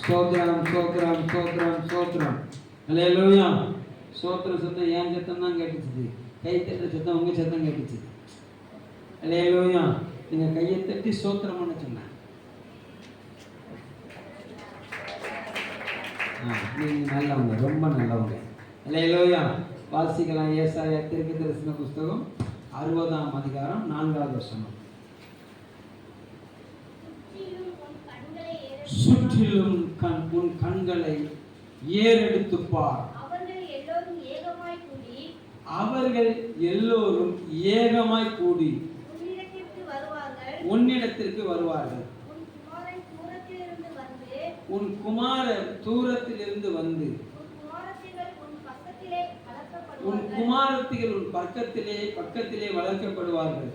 சோத்ரம் சோத்ரம் சோத்ரம் சோத்ரம். அல்லேலூயா. சோத்திர சத்தம் என் சத்தம் தான் கேட்டுச்சு, கை தட்டுற சத்தம் உங்க சத்தம் கேட்டுச்சு. அல்லேலூயா. நீங்க கையை தட்டி சோத்திரம் பண்ண சொன்னேன். நீங்க நல்லவங்க, ரொம்ப நல்லவங்க. அல்லேலூயா. வாசிக்கலாம். ஏசாயா தீர்க்கதரிசன புஸ்தகம் 60ஆம் அதிகாரம் 4வது வசனம். சுற்றிலும் உன் கண்களை ஏறெடுத்து பார். அவர்கள் எல்லோரும் ஏகமாய் கூடி உன்னிடத்திற்கு வருவார்கள். உன் குமாரர் தூரத்திலிருந்து வந்து உன் குமாரத்திகள் உன் பக்கத்திலே வளர்க்கப்படுவார்கள்.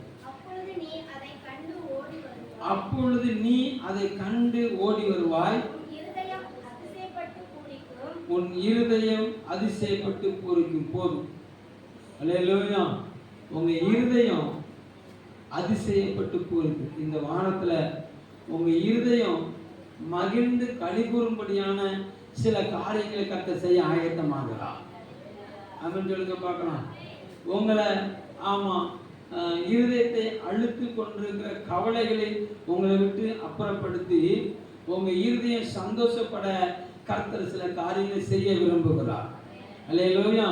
அப்பொழுது நீ அதை கண்டு ஓடி வருவாய். உன் இருதயம் அதிசயப்பட்டு பூரிக்கும். போதும். அல்லேலூயா. உங்க இருதயம் அதிசயப்பட்டு பூரிக்கும். இந்த வானத்துல உங்க இருதயம் மகிழ்ந்து களிகூறும்படியான சில காரியங்களை கர்த்தர் செய்ய ஆயத்தமாகலாம். அப்படின்னு சொல்லுங்க பார்க்கலாம். உங்களை இருதயத்தை அழுத்து கொண்டிருக்கிற கவலைகளை உங்களை விட்டு அப்புறப்படுத்தி உங்க இருதயம் சந்தோஷப்பட கர்த்தர் சில காரியங்களை செய்ய விரும்புகிறார். அல்லேலூயா.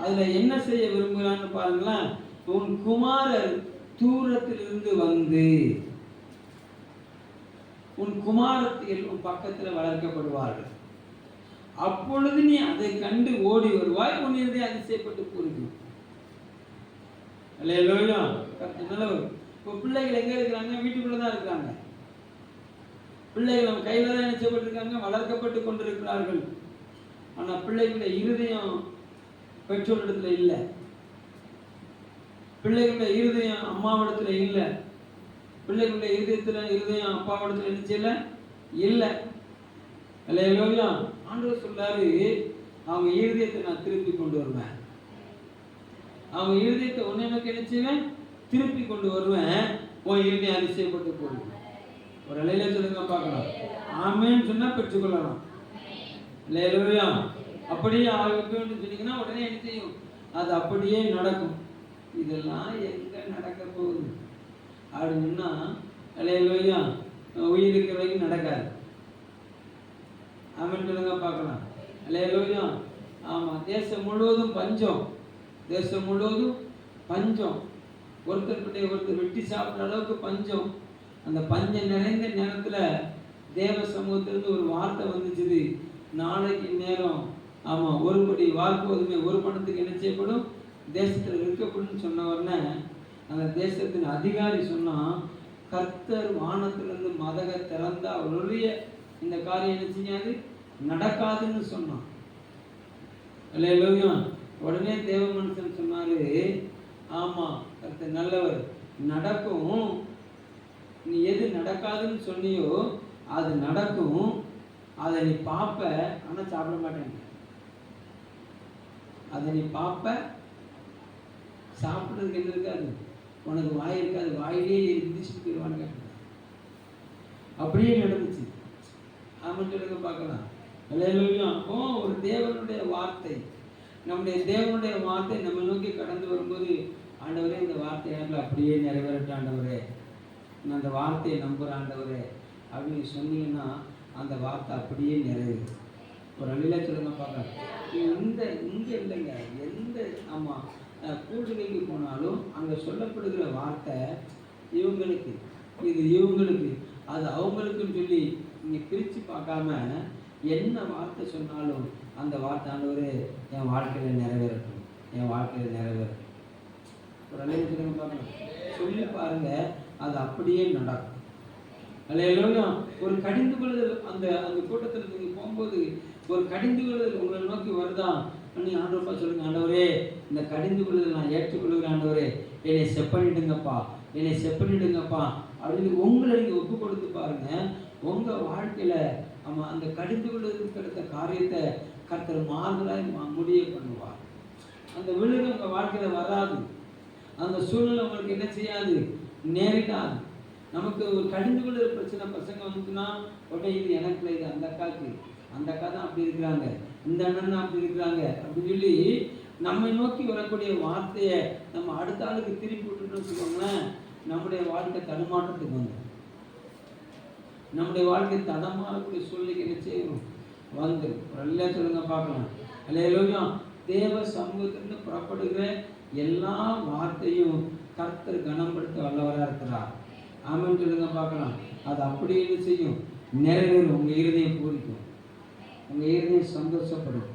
அதுல என்ன செய்ய விரும்புகிறான்னு பாருங்களேன். உன் குமாரர் தூரத்திலிருந்து வந்து உன் குமாரத்தில் உன் பக்கத்தில் வளர்க்கப்படுவார்கள். அப்பொழுது நீ அதை கண்டு ஓடி வருவாய். உன் இருதயம் அதிசயப்பட்டு பூரிக்கும். அல்லேலூயா. இப்போ பிள்ளைகள் எங்க இருக்கிறாங்க? வீட்டுக்குள்ளதான் இருக்கிறாங்க. பிள்ளைகள் நம்ம கையில தான் நினைச்சப்பட்டிருக்காங்க, வளர்க்கப்பட்டு கொண்டிருக்கிறார்கள். ஆனா பிள்ளைகளுடைய இருதயம் பெற்றோரிடத்துல இல்லை. பிள்ளைகளுடைய இருதயம் அம்மாவிடத்துல இல்லை. பிள்ளைகளுடைய இருதயம் அப்பாவிடத்துல நினைச்சல இல்லை. அல்லேலூயா. ஆண்டவர் சொல்றாரு, அவங்க இருதயத்தை நான் திருப்பி கொண்டு வருவேன். அவங்க இருதயத்தை உன்னை நோக்கி நினைச்சுவேன், திருப்பி கொண்டு வருவேன். உன் இருதயம் அதிசயப்பட்டு போடுவேன். ஒரு அலையில சொல்லுங்க பார்க்கலாம். ஆமேன்னு சொன்னா பெற்றுக்கொள்ளலாம். அல்லேலூயா. அப்படியே ஆகணும்னு சொன்னீங்கன்னா உடனே என்ன செய்யும்? அது அப்படியே நடக்கும். இதெல்லாம் எங்க நடக்க போகுது அப்படின்னா, அல்லேலூயா, உயிர் இருக்கிற வரைக்கும் நடக்காது. ஆமேன்னு சொல்லுங்க பார்க்கலாம். அல்லேலூயா. ஆமா. தேசம் முழுவதும் பஞ்சம். தேசம் முழுவதும் பஞ்சம். ஒருத்தர் வெட்டி சாப்பிட்ற அளவுக்கு பஞ்சம். அந்த பஞ்சம் நிறைந்த நேரத்தில் தேவ சமூகத்திலிருந்து ஒரு வார்த்தை வந்துச்சுது. நாளைக்கு நேரம் ஒரு படி வார்க்கோதுமே ஒரு பணத்துக்கு என்ன செய்யப்படும்? தேசத்தில் விற்கப்படும் சொன்ன உடனே அந்த தேசத்தின் அதிகாரி சொன்னா, கர்த்தர் வானத்திலிருந்து மதக திறந்தா அவருடைய இந்த காரியம் என்ன செய்யாது? நடக்காதுன்னு சொன்னான். அல்லேலூயா. உடனே தேவ மனுஷன் சொன்னாரு, ஆமா கர்த்தர் நல்லவர், நடக்கும். நீ எது நடக்காதுன்னு சொன்னியோ அது நடக்கும். அதை நீ பார்ப்ப, ஆனா சாப்பிட மாட்டேங்க. அதை நீ பார்ப்ப, சாப்பிட்றதுக்கு என்ன இருக்காது, உனக்கு வாய் இருக்காது, வாயிலே இருந்துச்சுட்டு போயிடுவான்னு கேட்டேன். அப்படியே நடந்துச்சு. ஆமாம் சொல்லுங்க பார்க்கலாம். அல்லேலூயா. ஒரு தேவனுடைய வார்த்தை, நம்முடைய தேவனுடைய வார்த்தை நம்ம நோக்கி கடந்து வரும்போது, ஆண்டவரே இந்த வார்த்தையால் அப்படியே நிறைவேறட்ட ஆண்டவரே, நான் அந்த வார்த்தையை நம்புகிற ஆண்டவரே அப்படின்னு சொன்னீங்கன்னா அந்த வார்த்தை அப்படியே நிறைவேறும். ஒரு அழில சொல்லுங்க பார்க்கலாம். இங்கே இல்லைங்க, எந்த கூடுகைக்கு போனாலும் அங்கே சொல்லப்படுகிற வார்த்தை இவங்களுக்கு, இது இவங்களுக்கு, அது அவங்களுக்குன்னு சொல்லி நீங்கள் பிரித்து பார்க்காம என்ன வார்த்தை சொன்னாலும் அந்த வார்த்தை ஆண்டவரே என் வாழ்க்கையில் நிறைவேறட்டும், என் வாழ்க்கையில் நிறைவேறட்டும். ஒரு அழில சொல்லுங்க பார்க்கலாம். சொல்லி பாருங்க, அது அப்படியே நடக்கும். அல்லேலூயா. ஒரு கடிந்து கொள்ளுதல் அந்த கூட்டத்தில் நீங்கள் போகும்போது ஒரு கடிந்து கொள்ளுதல் உங்களை நோக்கி வருதா? நீங்கள் ஆண்டவப்பா சொல்லுங்க, ஆண்டவரே இந்த கடிந்து கொள்ளுதல் நான் ஏற்றுக்கொள்ளுகிறேன் ஆண்டவரே, என்னை செப்பனிடுங்கப்பா, என்னை செப்பனிடுங்கப்பா அப்படின்னு உங்களை நீங்கள் ஒப்பு கொடுத்து பாருங்க. உங்கள் வாழ்க்கையில் அந்த கடிந்து கொள்ளுதலுக்கு எடுத்த காரியத்தை கர்த்தர் மாறுதலாய் முடிய பண்ணுவார். அந்த விழுது உங்கள் வாழ்க்கையில் வராது. அந்த சூழ்நிலை உங்களுக்கு என்ன செய்யாது? நேரிடாது. நமக்கு ஒரு கடிந்து கொள்கிற பிரச்சனை பசங்க வந்துச்சுன்னா உடனே இது எனக்கு இல்லை, இது அந்த அக்காவுக்கு, அந்த அக்கா தான் அப்படி இருக்கிறாங்க, இந்த அண்ணன் தான் அப்படி இருக்கிறாங்க அப்படின்னு சொல்லி நம்மை நோக்கி வரக்கூடிய வார்த்தையை நம்ம அடுத்த ஆளுக்கு திருப்பி விட்டுட்டோம்னு வச்சுக்கோங்களேன், நம்முடைய வாழ்க்கை தடுமாற்றத்துக்கு வந்து நம்முடைய வாழ்க்கை தடமாறக்கூடிய சூழ்நிலைக்கு என்ன செய்யணும் வந்து அல்ல சொல்லுங்க பார்க்கலாம். அல்லேலூயா. தேவ சமூகத்திலிருந்து புறப்படுகிற எல்லா வார்த்தையும் கர்த்தர் கனப்படுத்த வல்லவராக இருக்கிறார். ஆமென் சொல்லுங்க பார்க்கலாம். அது அப்படி என்ன செய்யும், நிறைவேறும். உங்க இருதயம் பூரிக்கும், உங்க இருதயம் சந்தோஷப்படும்.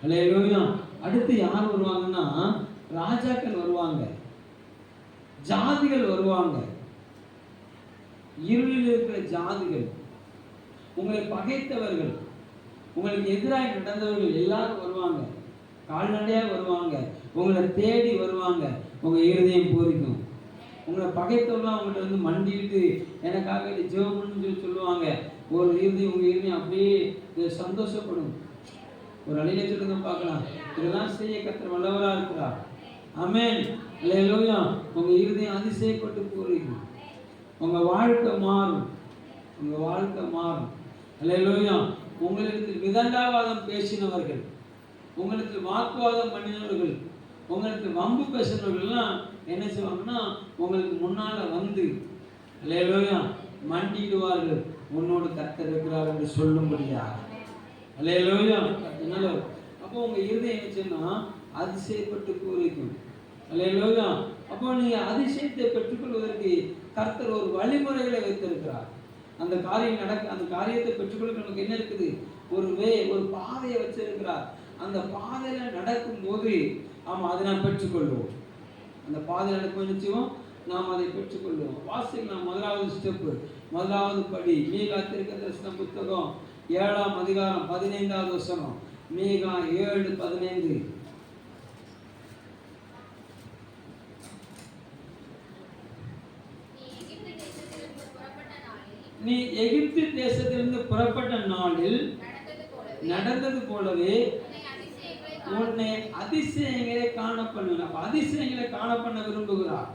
அல்லேலூயா. அடுத்து யார் வருவாங்கன்னா, ராஜாக்கள் வருவாங்க, ஜாதிகள் வருவாங்க. இருளில் இருக்கிற ஜாதிகள், உங்களை பகைத்தவர்கள், உங்களுக்கு எதிராக நடந்தவர்கள் எல்லாரும் வருவாங்க, கால்நடையாக வருவாங்க, உங்களை தேடி வருவாங்க. உங்க இருதயம் பூரிக்கும். உங்களை பகைத்தவர்களாம் உங்கள்கிட்ட வந்து மண்டிட்டு எனக்காக ஜெபம்னு சொல்லி சொல்லுவாங்க. ஒரு இருதயம், உங்க இருதயம் அப்படியே சந்தோஷப்படும். ஒரு அழிய சொல்லுங்க பார்க்கலாம். இதெல்லாம் செய்ய கர்த்தர் வல்லவராக இருக்கிறார். ஆமென். அல்லேலூயா. உங்க இருதயம் அதிசயப்பட்டு பூரிக்கும். உங்க வாழ்க்கை மாறும், உங்க வாழ்க்கை மாறும். அல்லேலூயா. உங்களுக்கு விதண்டாவாதம் பேசினவர்கள், உங்களுக்கு வாக்குவாதம் பண்ணினவர்கள், உங்களுக்கு வம்பு பேசினவர்கள்லாம் என்ன செய்வாங்கன்னா உங்களுக்கு முன்னால வந்து அல்லேலூயா மண்டிடுவார்கள், உன்னோடு கர்த்தர் இருக்கிறார் என்று சொல்லும்படியா. அல்லேலூயா. அதனால அப்போ உங்க இருதயம் என்ன செய்யணும்னா அதிசயப்பட்டு பூரிக்கும். அல்லேலூயா. அப்போ நீங்க அதிசயத்தை பெற்றுக்கொள்வதற்கு கர்த்தர் ஒரு வழிமுறைகளை வைத்திருக்கிறார். அந்த காரியம் அந்த காரியத்தை பெற்றுக்கொள்ள நமக்கு என்ன இருக்குது, ஒரு பாதையை வச்சிருக்கிறார். அந்த பாதையில நடக்கும் போது அதை நாம் பெற்றுக்கொள்வோம். அந்த பாதையில் நடக்கும் நிச்சயம் நாம் அதை பெற்றுக்கொள்வோம். வாசிக்கலாம். முதலாவது ஸ்டெப்பு, முதலாவது படி மீகா தீர்க்கதரிசன புத்தகம் 7ஆம் அதிகாரம் 15வது வசனம். மீகா 7:15. நீ எகிப்து தேசத்திலிருந்து புறப்பட்ட நாளில் நடந்தது போலவே உன்னை அதிசயங்களை காணப்பண்ண. அதிசயங்களை காணப்பண்ண விரும்புகிறார்.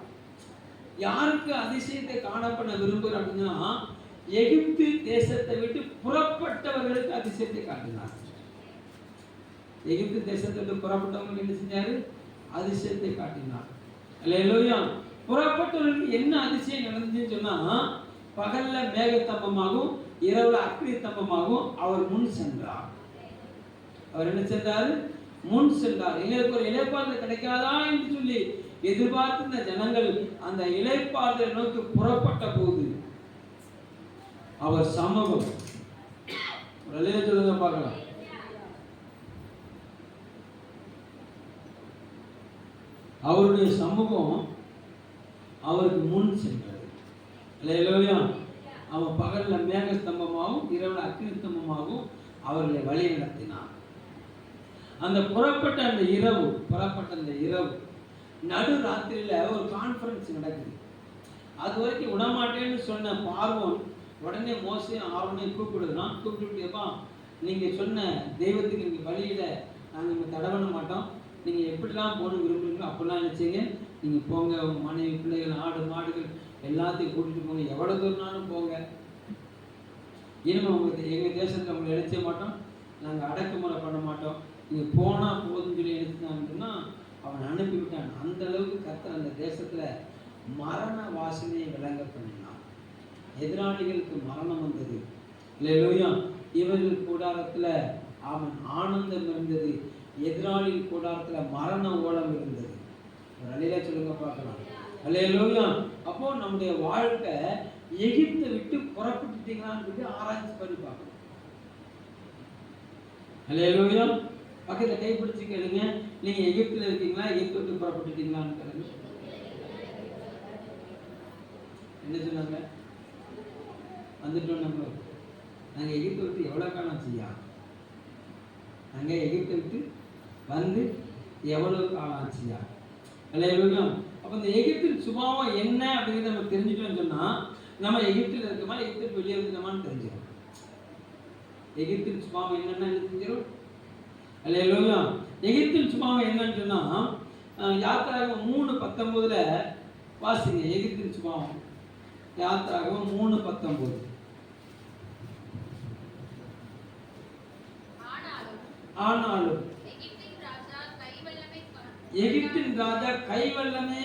யாருக்கு அதிசயத்தை காணப்பண்ண விரும்புகிறார் அப்படின்னா, எகிப்து தேசத்தை விட்டு புறப்பட்டவர்களுக்கு அதிசயத்தை காட்டினார். எகிப்து தேசத்தை விட்டு புறப்பட்டவங்களுக்கு என்ன செஞ்சாரு, அதிசயத்தை காட்டினார். அல்லேலூயா. புறப்பட்டவர்களுக்கு என்ன அதிசயம் நடந்துச்சுன்னு சொன்னா, பகல்ல மேகத்தம்பமாகவும் இரவுல அக்னி தம்பமாகவும் அவர் முன் சென்றார். அவர் என்ன சென்றார், முன் சென்றார். எங்களுக்கு ஒரு இளைப்பாறுதல் கிடைக்காதா என்று சொல்லி எதிர்பார்த்த ஜனங்கள் அந்த இளைப்பாறுதலை நோக்கி புறப்பட்ட போது அவர் சமூகம் சொல்லுங்க பார்க்கலாம். அவருடைய சமூகம் அவருக்கு முன் சென்றது. அல்லேலூயா. அவன் பகல்ல மேக ஸ்தம்பமாகவும் இரவுல அக்னி ஸ்தம்பமாகவும் அவர்களை வழி நடத்தினான். அந்த புறப்பட்ட அந்த இரவு நடு ராத்திரியில ஒரு கான்ஃபரன்ஸ் நடக்குது. அது வரைக்கும் விடமாட்டேன்னு சொன்ன பார்வோன் உடனே மோசையும் ஆரோனையும் கூப்பிடுறான். கூப்பிட்டுப்பா, நீங்க சொன்ன தெய்வத்துக்கு நீங்க வழியில நாங்கள் இங்கே தடை பண்ண மாட்டோம், நீங்க எப்படிலாம் போகணும் விரும்புறீங்களோ அப்படிலாம் நினைச்சீங்க, நீங்க போங்க, உங்க மனைவி பிள்ளைகள் ஆடு மாடுகள் எல்லாத்தையும் கூட்டிட்டு போங்க, எவ்வளவு தூரம்னாலும் போங்க, இனிமே உங்களுக்கு எங்க தேசத்துல உங்களை நினைச்ச மாட்டோம், நாங்க அடக்குமுறை பண்ண மாட்டோம், நீங்க போனா போதுன்னு சொல்லி நினைச்சாங்கன்னா அவன் அனுப்பிவிட்டான். அந்த அளவுக்கு கர்த்தர் அந்த தேசத்துல மரண வாசனையை விளங்க பண்ணினான். எதிராளிகளுக்கு மரணம் வந்தது. இல்லையா? இவர்கள் கூடாரத்துல அவன் ஆனந்தம் இருந்தது, எதிராளி கூடாரத்துல மரண ஓலம் இருந்தது. ஒரு அலையில சொல்லுங்க பார்க்கலாம். அல்லேலூயா. அப்போ நம்முடைய வாழ்க்கை எகிப்தை விட்டு புறப்பட்டுட்டீங்களான்னு ஆராய்ச்சி பண்ணி பார்க்கணும். அல்லேலூயா. பக்கத்துல கைப்பிடிச்சு கேளுங்க, நீங்க எகிப்துல இருக்கீங்களா, எகிப்தை விட்டு புறப்பட்டுட்டீங்களான்னு கேளுங்க. என்ன சொன்னாங்க? வந்துட்டோம். நாங்க எகிப்தை விட்டு எவ்வளவு காலம் செய்யா, நாங்க எகிப்தை விட்டு வந்து எவ்வளவு காலம் ஆச்சியா. அல்லேலூயா. அப்ப இந்த எகிப்தின் சுபாவம் என்ன அப்படிங்கிறத நம்ம தெரிஞ்சுட்டோம்னு சொன்னா நம்ம எகிப்தில் இருக்கோமா எகிப்தில் வெளியே வந்துட்டோமான்னு தெரிஞ்சிடும். எகிப்தின் சுபாவம் என்னன்னா தெரிஞ்சிடும். அல்லேலூயா. எகிப்தின் சுபாவம் என்னன்னு சொன்னா யாத்திராகமம் 3:19 வாசிங்க. எகிப்தின் சுபாவம் யாத்திராகமம் 3:19. ஆனாலும் எகிப்தின் ராஜா கைவல்லமே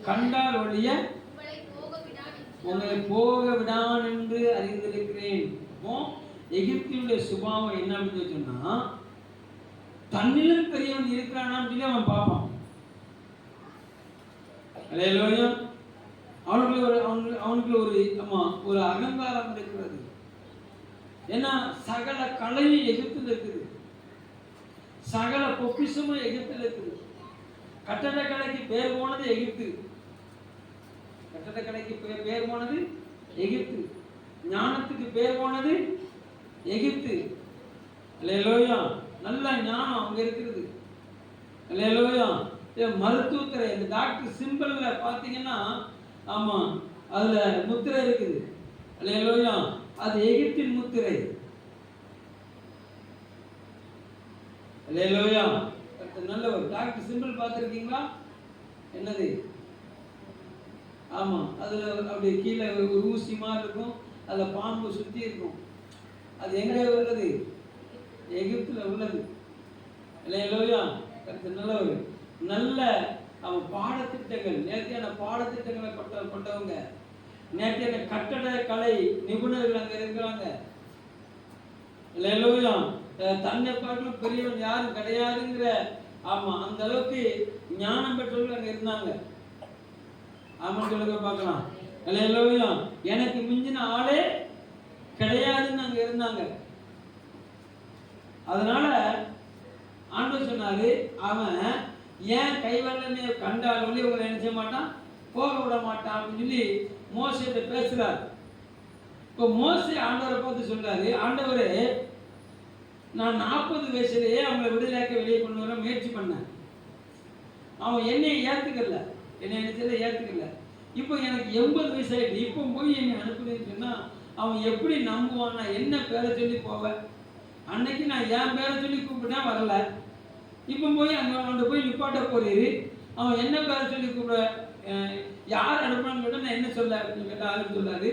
கண்டால் ஒழிய உங்களை போக விடான் என்று அறிந்திருக்கிறேன். எகிப்தினுடைய சுபாவம் என்ன அப்படின்னு சொன்னா, தன்னிலும் பெரியவன் இருக்கிறானான்னு சொல்லி அவன் பார்ப்பான். அவனுக்கு ஒரு அகங்காரம் இருக்கிறது. ஏன்னா சகல கலையும் எகிப்தில் இருக்குது, சகல பொக்கிஷமும் எகிப்தில் இருக்குது. கட்டடக்கலைக்கு பேர் போனது எகிப்து, கட்டடக்கலைக்கு பேர் போனது எகிப்து, ஞானத்துக்கு பேர் போனது எகிப்து. அல்லேலூயா. நல்ல ஞானம் அங்க இருக்குது. அல்லேலூயா. மருத்துவத்துறை இந்த டாக்டர் சிம்பிள்ல பாத்தீங்கன்னா, ஆமா அதுல முத்திரை இருக்குது. அல்லேலூயா. அது எகிப்தின் முத்திரை. அல்லேலூயா. நல்ல ஒரு டாக்டர் சிம்பிள் பார்த்துருக்கீங்களா? என்னது? ஆமா அதுல அப்படியே கீழே ஒரு ஊசி மாதிரி இருக்கும், அதுல பாம்பு சுத்தி இருக்கும். அது எங்க உள்ளது? எகிப்துல உள்ளது. அல்லேலூயா. நல்ல ஒரு நல்ல அவன் பாடத்திட்டங்கள், நேர்த்தியான பாடத்திட்டங்களை கொண்டவங்க, நேர்த்தியான கட்டட கலை நிபுணர்கள் அங்க இருக்கிறாங்க. அல்லேலூயா. தன்னை பார்க்கணும் பெரியவன் யாரும் கிடையாதுங்கிற, ஆமா அந்த அளவுக்கு ஞானம் பெற்றவர்கள் அங்க இருந்தாங்க. ஆமா சொல்லுங்க பார்க்கலாம். அல்லேலூயா. எனக்கு மிஞ்சின ஆளே கிடையாதுன்னு அங்க இருந்தாங்க. அதனால ஆண்டவர் சொன்னாரு, அவன் ஏன் கைவல்லமே கண்டால் ஒளி உங்களை என்ன செய்ய மாட்டான், போக விட மாட்டான் அப்படின்னு சொல்லி மோசேட்ட பேசுறார். இப்போ மோசே ஆண்டவரை பார்த்து சொல்றாரு, ஆண்டவரே நான் 40 வயசுலேயே அவங்களை விடுதலையாக்க வெளியே கொண்டு வர முயற்சி பண்ணேன், அவன் என்னை ஏற்றுக்கல, என்னை நினைச்சதை ஏற்றுக்கல. இப்போ எனக்கு 80 வயசாயிட்டு, இப்போ போய் என்னை அனுப்புறேன்னு சொன்னா அவன் எப்படி நம்புவான்? நான் என்ன பேரை சொல்லி போவேன்? அன்னைக்கு நான் என் பேரை சொல்லி கூப்பிட்டேன், வரல. இப்போ போய் அங்கே போய் நிப்பாட்ட போறீரு, அவன் என்ன பேரை சொல்லி கூப்பிட, யார் அனுப்புனான்னு கேட்டால் நான் என்ன சொல்ல அப்படின்னு கேட்டால் ஆளுக்கு சொல்லாரு,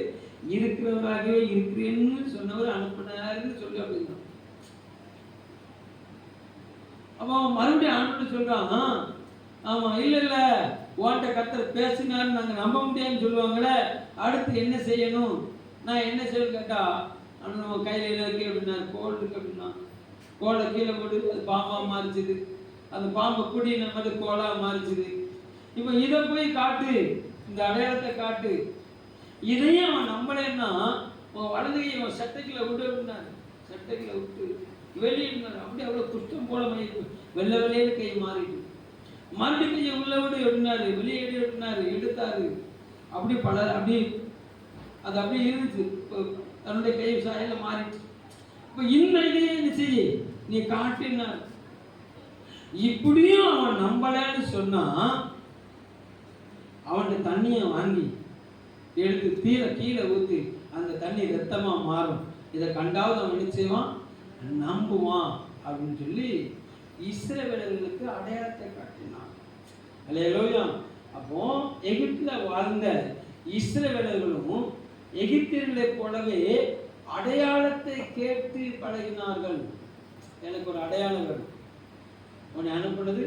இருக்கிறவராகவே இருக்கிறேன்னு சொன்னவர் அனுப்புனாருன்னு சொல்லி அப்படின்னா. அப்போ அவன் மறுபடியும் ஆண்டு சொல்றான், ஆமா இல்லை உன்கிட்ட கர்த்தர் பேசினான்னு நாங்கள் நம்ப முடியாதுன்னு சொல்லுவாங்களே, அடுத்து என்ன செய்யணும், நான் என்ன செய்யணும் கேட்டா, நம்ம கையில் இருக்கு அப்படின்னா, கோல் இருக்கு அப்படின்னா கோலை கீழே போட்டு அது பாம்பாக மாறிச்சுது, அந்த பாம்பை குடி நம்ம கோலாக மாறிச்சுது. இப்போ இதை போய் காட்டு, இந்த அடையாளத்தை காட்டு. இதையும் அவன் நம்பலைன்னா உன் வலதுகையை அவன் சட்டைக்குள்ள விட்டு அப்படின்னாரு, சட்டைக்குள்ள விட்டு வெளியிட்டார். அப்படி அவ்வளோ குஷ்டம் போல வெள்ளை வெள்ளையில கை மாறிட்டு, மறுபடி கையை உள்ள விடு எப்படினாரு, வெளியே எடு எப்படினாரு, எடுத்தாரு. அப்படி அப்படி அது அப்படியே இருந்துச்சு, தன்னுடைய கை சாயல மாறிட்டு. இப்போ இந்த இதையே என்ன செய்ய நீ காட்டினார். இப்படியும் அவன் நம்பலன்னு சொன்னா அவன் தண்ணியை வாங்கி எடுத்து கீழே ஊற்றி அந்த தண்ணி ரத்தமா மாறும். இதை கண்டாவது அவன் என்ன செய்வான், நம்புவான் அப்படின்னு சொல்லி இஸ்ரவேலர்களுக்கு அடையாளத்தை காட்டினான். அல்லேலூயா. அப்போ எகிப்துல வாழ்ந்த இஸ்ரவேலர்களும் எகிப்தியர்களை போலவே அடையாளத்தை கேட்டு பழகினார்கள். எனக்கு ஒரு அடையாளம் வேணும், உன்னை அனுப்புனது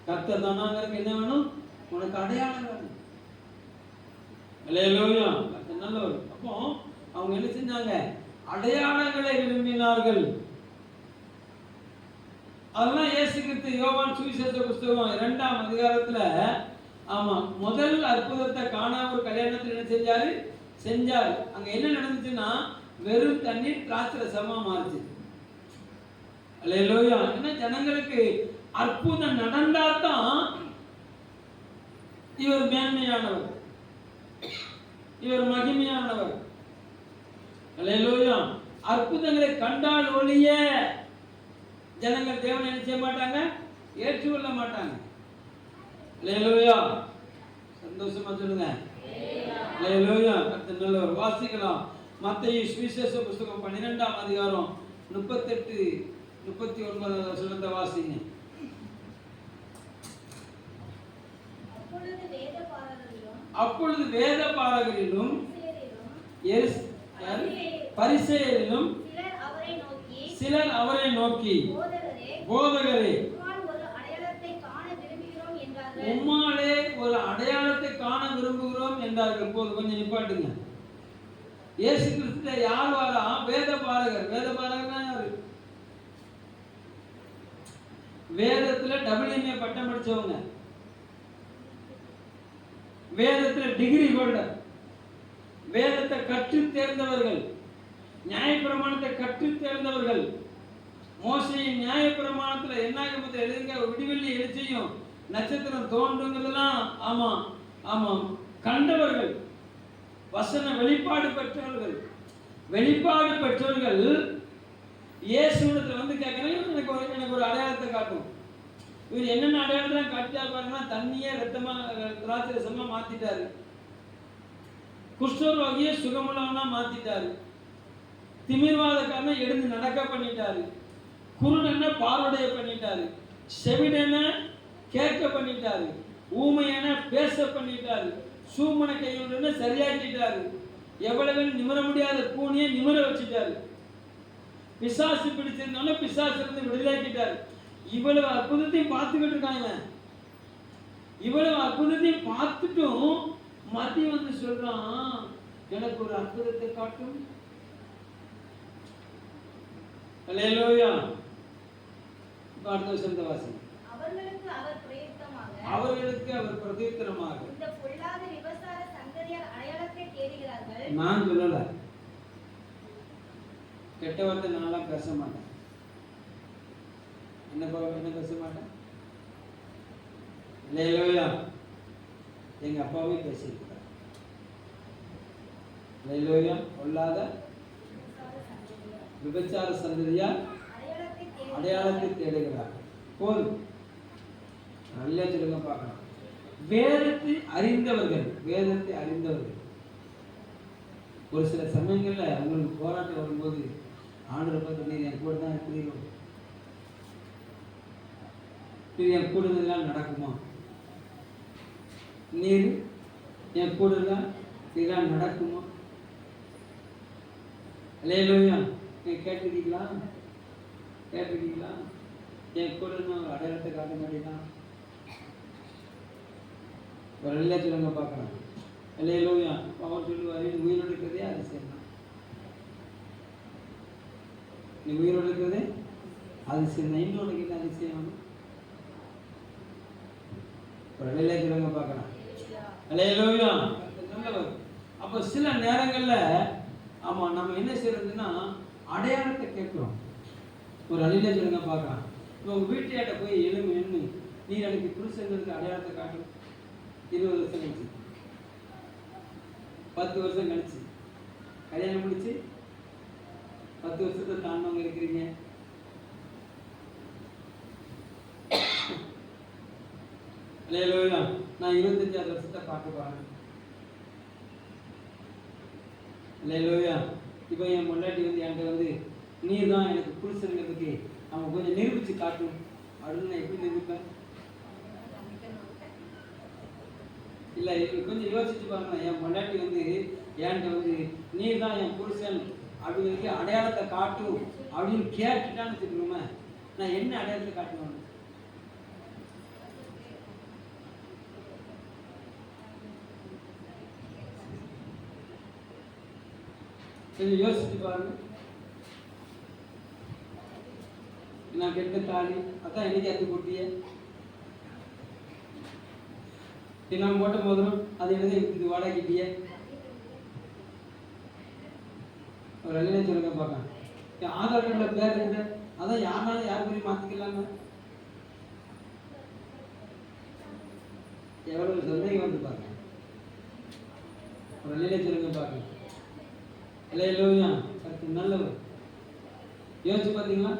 கர்த்தர் தானாங்கிறதுக்கு என்ன வேணும், உனக்கு அடையாளம் வேணும். அல்லேலூயா. நல்லவர். அப்போ அவங்க என்ன செஞ்சாங்க, அடையாளங்களை விரும்பினார்கள். அதெல்லாம் இயேசு கிறிஸ்து யோவான் சுவிசேஷ புஸ்தகம் 2ஆம் அதிகாரத்துல, ஆமா முதல் அற்புதத்தை காணா ஒரு கல்யாணத்தில் என்ன செஞ்சாரு. அங்க என்ன நடந்துச்சுன்னா, வெறும் தண்ணீர் திராட்சரசமா மாறுச்சு. அல்லேலூயா. என்ன ஜனங்களுக்கு அற்புதம் நடந்தாதான் இவர் மேன்மையானவர், இவர் மகிமையானவர். அல்லேலூயா. அற்புதங்களை கண்டால் ஒழிய ஜனங்கள் தேவனை என்ன செய்ய மாட்டாங்க, ஏற்றுக்கொள்ள மாட்டாங்க. அல்லேலூயா. சந்தோஷமா சொல்லுங்க. அல்லேலூயா. கர்த்தர் நல்லவர். வாசிக்கலாம். மத்தேயு சுவிசேஷ புஸ்தகம் 12ஆம் அதிகாரம் 38 39 வசனத்தை வாசிங்க. அப்பொழுது வேத பாரகரிலும் பரிசேயரிலும் சிலர் அவரை நோக்கி, போதகரே, உம்மாலே ஒரு அடையாளத்தை காண விரும்புகிறோம் என்றார்கள். போது கொஞ்சம் நிப்பாட்டுங்க. இயேசு கிறிஸ்துவிட்ட யார் வாரா? வேத பாரகர். வேத பாரகர்னா யாரு? வேதத்துல WMA பட்டம் படிச்சவங்க, வேதத்துல டிகிரி ஹோல்டர், வேதத்தை கற்று தேர்ந்தவர்கள், நியாயப்பிரமாணத்தை கற்று தேர்ந்தவர்கள். மோசையின் நியாயப்பிரமாணத்துல என்னாகமத்தில் எழுதிருக்க விடிவெள்ளி எழுச்சியும் நட்சத்திரம் தோன்றுங்கிறதெல்லாம் ஆமாம் கண்டவர்கள், வசன வெளிப்பாடு பெற்றவர்கள். வெளிப்பாடு பெற்றவர்கள் இயேசுவிடத்தில் வந்து கேட்கறேன், எனக்கு ஒரு அடையாளத்தை காட்டும். இவர் என்னென்ன அடையாளத்தை காட்டியா பாருங்கன்னா, தண்ணியே ரத்தமா திராட்சை ரசமா மாத்திட்டாரு, குஷ்டரோகியை சுகமுள்ளவனா மாத்திட்டாரு, திமிர்வாதக்காரனை எழுந்து நடக்க பண்ணிட்டாரு, குருடனை பார்வடைய பண்ணிட்டாரு, செவிடனை கேட்க பண்ணிட்டாரு, ஊமையான பேச பண்ணிட்டாரு, சூமன கையுடனே சரியாக்கிட்டாரு, எவ்வளவு நிமிர முடியாத பூனியை நிமிர வச்சுட்டாரு, பிசாசு பிடிச்சிருந்தோன்னு பிசாசு இருந்து விடுதலாக்கிட்டாரு. இவ்வளவு அற்புதத்தையும் பார்த்துக்கிட்டு இருக்காங்க. இவ்வளவு அற்புதத்தையும் பார்த்துட்டும் மத்திய வந்து சொல்றான், எனக்கு ஒரு அற்புதத்தை காட்டும். அல்லேலூயா. அடுத்த வசனத்தை வாசிங்க. அவர்களுக்கு அவர் பிரதியுத்தரமாக, இந்த பொல்லாத விபசார சந்ததியார் அடையாளத்தை தேடுகிறார்கள். நான் சொல்லல, கெட்ட வார்த்தை நான்லாம் பேச மாட்டேன். என்ன பேச மாட்டேன்? அல்லேலூயா. எங்க அப்பாவே பேசியிருக்கிறார். அல்லேலூயா. பொல்லாத விபச்சார சந்ததியார் அடையாளத்தை தேடுகிறார். போதும், நல்லா சொல்லுங்க பார்க்கலாம். வேதத்தை அறிந்தவர்கள், வேதத்தை அறிந்தவர்கள். ஒரு சில சமயங்கள்ல உங்களுக்கு போராட்டம் வரும்போது ஆண்டவரை பார்த்து, நீர் என் கூட தான் இருக்கிறீர்கள், நீர் என் கூட எல்லாம் நடக்குமா, நீர் என் கூட தான் இதெல்லாம் நடக்குமா? அல்லேலூயா. கேட்டிருக்கீங்களா? கேட்டிருக்கீங்களா? என் கூட ஒரு அடையாளத்தை காட்ட மாட்டேதான். ஒரு நல்லா சொல்லுங்க பார்க்கலாம். அல்லேலூயா. அவர் சொல்லுவாரு, நீ உயிரோடு இருக்கிறதே அதிசயம் தான், நீ உயிரோடு இருக்கிறதே அதிசயம் தான். இன்னொரு என்ன அதிசயம்? ஒரு நல்லா சொல்லுங்க பார்க்கலாம். அல்லேலூயா. நல்லவர். அப்போ சில நேரங்கள்ல நம்ம என்ன செய்யறதுன்னா, அடையாளத்தை கேட்கிறோம். ஒரு அழில சொல்லுங்க பார்க்கலாம். இப்போ உங்க வீட்டையாட்ட போய் எண்ணு, நீ எனக்கு புருஷங்களுக்கு அடையாளத்தை காட்டும். 20 வருஷம் கழிச்சு, 10 வருஷம் கழிச்சு, கல்யாணம் முடிச்சு 10 வருஷத்தை தாண்டவங்க இருக்கிறீங்க. அல்லேலூயா. நான் 25 வருஷத்தை பார்க்க போறேன். அல்லேலூயா. இப்போ என் முன்னாடி வந்து என்கிட்ட வந்து, நீ தான் எனக்கு புருஷனுங்கிறதுக்கு நம்ம கொஞ்சம் நிரூபிச்சு காட்டும் அப்படின்னு நான் எப்படி நிரூபிப்பேன்? இல்லை, கொஞ்சம் யோசிச்சு பாருங்க. என் முன்னாடி வந்து என்கிட்ட வந்து, நீ தான் என் புருஷன் அப்படிங்கிறதுக்கு அடையாளத்தை காட்டும் அப்படின்னு கேட்டுட்டான்னு வச்சுக்கணுமே, நான் என்ன அடையாளத்தை காட்டுவேன்? கொஞ்சம் யோசிச்சு பாருங்க. நான் கெட்ட தாலி, அதான் இன்னைக்கு அது கொட்டிய நான் போட்ட போதும் அது எழுதி இது வாடகைட்டிய. ஒரு அழில சொல்லுங்க பார்க்க. ஆதார் கார்டுல பேர் இருக்கு, அதான் யாருனாலும் யார் போய் மாத்திக்கலாங்க. எவ்வளவு சந்தேகம் வந்து பாருங்க. ஒரு அழில சொல்லுங்க பார்க்க. அல்லேலூயா. நல்லவர். யோசிச்சு பார்த்தீங்களா?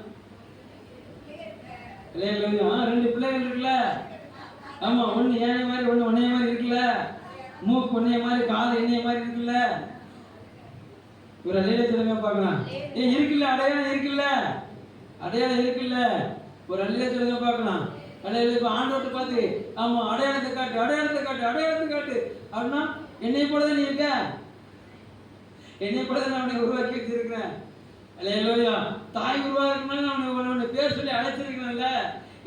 அல்லேலூயா. 2 பிள்ளைகள் இருக்குல்ல, ஆமா, ஒண்ணு ஏனைய மாதிரி ஒண்ணு உன்னைய மாதிரி இருக்குல்ல, மூக்கு உன்னைய மாதிரி, காது என்னைய மாதிரி இருக்குல்ல. ஒரு அல்லேலூயா சொல்லுங்க பார்க்கலாம். இருக்குல்ல, அடையாளம் இருக்குல்ல, அடையாளம் இருக்குல்ல. ஒரு அல்லேலூயா சொல்லுங்க பார்க்கலாம். அல்ல இப்போ ஆண்டவர்கிட்ட பார்த்து ஆமா அடையாளத்தை காட்டு அடையாளத்தை காட்டு அடையாளத்தை காட்டு அப்படின்னா என்னை போலதான் நீ இருக்க, என்னை போலதான் நான் அவனை உருவாக்கி வச்சிருக்கிறேன். அல்லேலூயா. தாய் உருவாக்குறதுனால நான் அவனை பேர் சொல்லி அழைச்சிருக்கிறேன்ல.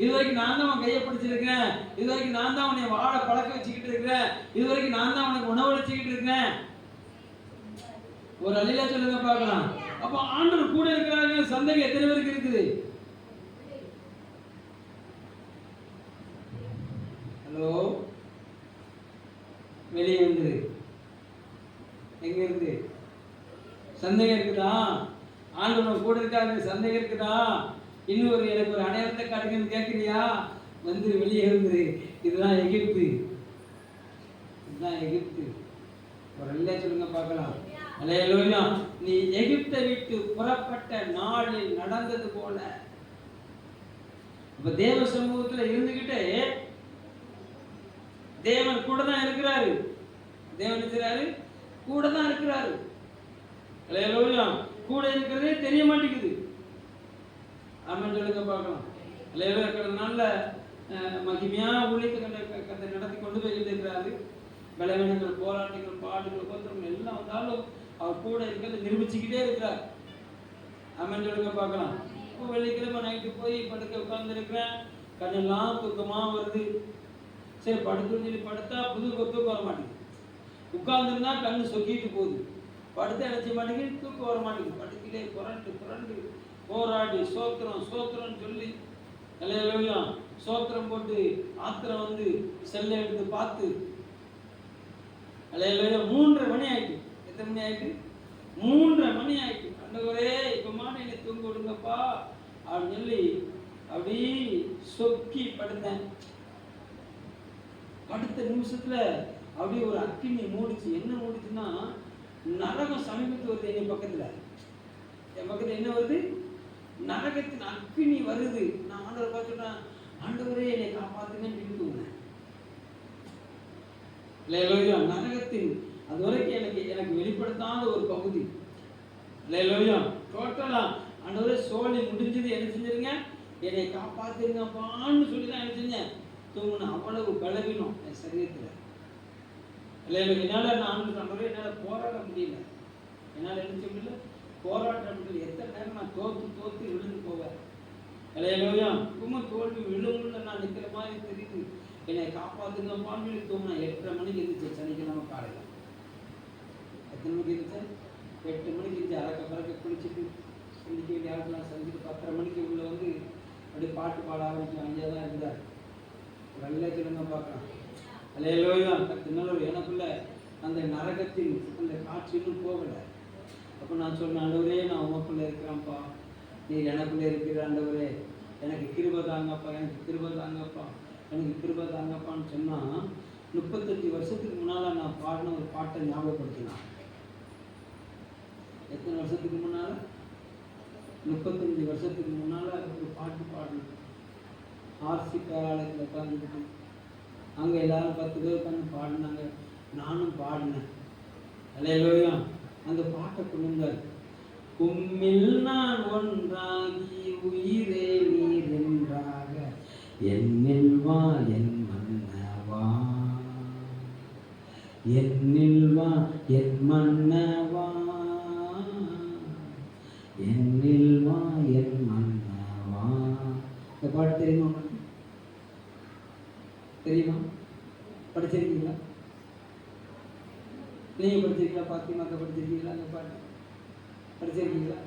இது வரைக்கும் நான் தான் அவன் கையை பிடிச்சிருக்கிறேன், இது வரைக்கும் நான் தான் அவனை வாழ பழக்க வச்சுக்கிட்டு இருக்கிறேன், இது வரைக்கும் நான் தான் அவனுக்கு உணவளிச்சுக்கிட்டு இருக்கிறேன். ஒரு அழிலா சொல்லுங்க பார்க்கலாம். அப்ப ஆண்டவர் கூட இருக்கிறாங்க. சந்தேகம் எத்தனை பேருக்கு இருக்குது? ஹலோ, வெளியே வந்துரு. எங்க இருந்து சந்தேகம் இருக்குதா? ஆண்டவர் கூட இருக்காங்க, சந்தேகம் இருக்குதா? இன்னொரு எனக்கு ஒரு அடையாளத்தை காட்டுங்கன்னு கேட்குறியா? வந்து வெளியே இருந்து. இதுதான் எகிப்து, இதுதான் எகிப்து. ஒரு அல்ல சொல்லுங்க பார்க்கலாம். அல்லேலூயா. நீ எகிப்தை விட்டு புறப்பட்ட நாளில் நடந்தது போல. இப்ப தேவ சமூகத்துல இருந்துகிட்டே தேவன் கூட தான் இருக்கிறாரு. தேவன் இருக்கிறாரு, கூட தான் இருக்கிறாரு. அல்லேலூயா. கூட இருக்கிறதே தெரிய மாட்டேங்குது. ஆமென் சொல்லுங்க பார்க்கலாம். அல்லேலூயா. நல்ல மகிமையா ஊழியத்தை கதை நடத்தி கொண்டு போய்கிட்டு இருக்கிறாரு. பலவீனங்கள், போராட்டங்கள், பாடுகள், உபத்திரங்கள் எல்லாம் வந்தாலும் அவர் கூட இருக்கிறத நிரூபிச்சுக்கிட்டே இருக்கிறார். ஆமென் சொல்லுங்க பார்க்கலாம். இப்போ வெள்ளிக்கிழமை நைட்டு போய் படுக்க உட்கார்ந்துருக்கிறேன். கண்ணெல்லாம் தூக்கமா வருது. சரி படுத்துன்னு சொல்லி படுத்தா தூக்கம் வர மாட்டேங்குது. உட்கார்ந்துருந்தா கண்ணு சொக்கிட்டு போகுது. படுத்த அடைச்ச மாட்டேங்குது, தூக்கம் வர மாட்டேங்குது. படுக்கையிலே புரண்டு புரண்டு போராடி சோத்திரம் சோத்திரம்னு சொல்லி அல்லேலூயா சோத்திரம் போட்டு ஆத்திரம் வந்து செல்லை எடுத்து பார்த்து அல்லேலூயா 3:30 மணி ஆயிட்டு. எத்தனை மணி ஆயிட்டு? 3:30 மணி ஆயிட்டு. ஆண்டவரே இப்பமா என்னை தூங்க விடுங்கப்பா அப்படின்னு சொல்லி அப்படி சொக்கி படுத்தேன். படுத்த நிமிஷத்துல அப்படியே ஒரு அக்கினி மூடிச்சு. என்ன மூடிச்சுன்னா நரகம் சமீபத்து வருது. என் பக்கத்துல என்ன வருது? நரகத்தின் அக்கினி வருது. நான் ஆண்டவரை பார்த்துட்டேன். ஆண்டவரே என்னை காப்பாத்துங்கன்னு சொல்லிட்டு நரகத்தின் அது வரைக்கும் எனக்கு வெளிப்படுத்தாத ஒரு பகுதி. டோட்டலா ஆண்டவரே சோழி முடிஞ்சது. என்ன செஞ்சிருங்க? என்னை காப்பாத்துங்கப்பான்னு சொல்லி தான் என்ன செஞ்சேன்? தூங்கின அவ்வளவு பலவீனம் என் சரீரத்தில். என்னால் நான் ஆண்டவரே என்னால் போராட முடியல. என்னால் என்ன செய்ய முடியல, போராட்ட முடியல. எத்தனை நேரம் நான் தோத்து விழுந்து போவேன். இல்லையா சும்மா தோல்வி விழுமுள்ள நான் நிற்கிற மாதிரி தெரியுது. என்னை காப்பாத்துங்கப்பான்னு சொல்லி தூங்கினா 8:30 மணிக்கு இருந்துச்சு. சனிக்கிழமை காலையில் எத்தனை மணிக்கு இருந்துச்சு? 8 மணிக்கு இருந்துச்சு. அறக்க பறக்க குளிச்சுட்டு சந்திக்க வேண்டிய ஆட்கள்லாம் சந்திச்சுட்டு 10:30 மணிக்கு உள்ள வந்து அப்படியே பாட்டு பாட ஆரம்பிச்சோம். அங்கே தான் இருந்தார். நல்ல கிழமை பார்க்கலாம். அல்லேலூயா. இன்னொரு எனக்குள்ள அந்த நரகத்தின் அந்த காட்சி இன்னும் போகலை. அப்போ நான் சொன்னேன், ஆண்டவரே நான் உனக்குள்ளே இருக்கிறேன்ப்பா, நீ எனக்குள்ளே இருக்கிற ஆண்டவரே, எனக்கு கிருபை தாங்கப்பா, எனக்கு கிருபை தாங்கப்பா, எனக்கு கிருபை தாங்கப்பான்னு சொன்னால் 35 வருஷத்துக்கு முன்னால் நான் பாடின ஒரு பாட்டை ஞாபகப்படுத்தினான். எத்தனை வருஷத்துக்கு முன்னால்? 35 வருஷத்துக்கு முன்னால் ஒரு பாட்டு பாடினேன். ஆர்சி பேராலயத்தில் உட்காந்துக்கிட்டு அங்கே எல்லாரும் 10 பேர் உட்காந்து பாடினாங்க. நானும் பாடினேன். அல்லேலூயா. அந்த பாட்டை கொண்டார். உம்மில் நான் ஒன்றாகி உயிரே நீர் என்றாக என்னில் வா என் மன்னவா, என்னில் வா என் மன்னவா, என்னில் வா என் மன்னவா. இந்த பாட்டு தெரியுமா உங்களுக்கு? தெரியுமா? படிச்சிருக்கீங்களா? நீங்கள் படிச்சிருக்கீங்களா? பாத்திமாக்க படிச்சிருக்கீங்களா? அந்த பாட்டு படிச்சிருக்கீங்களா?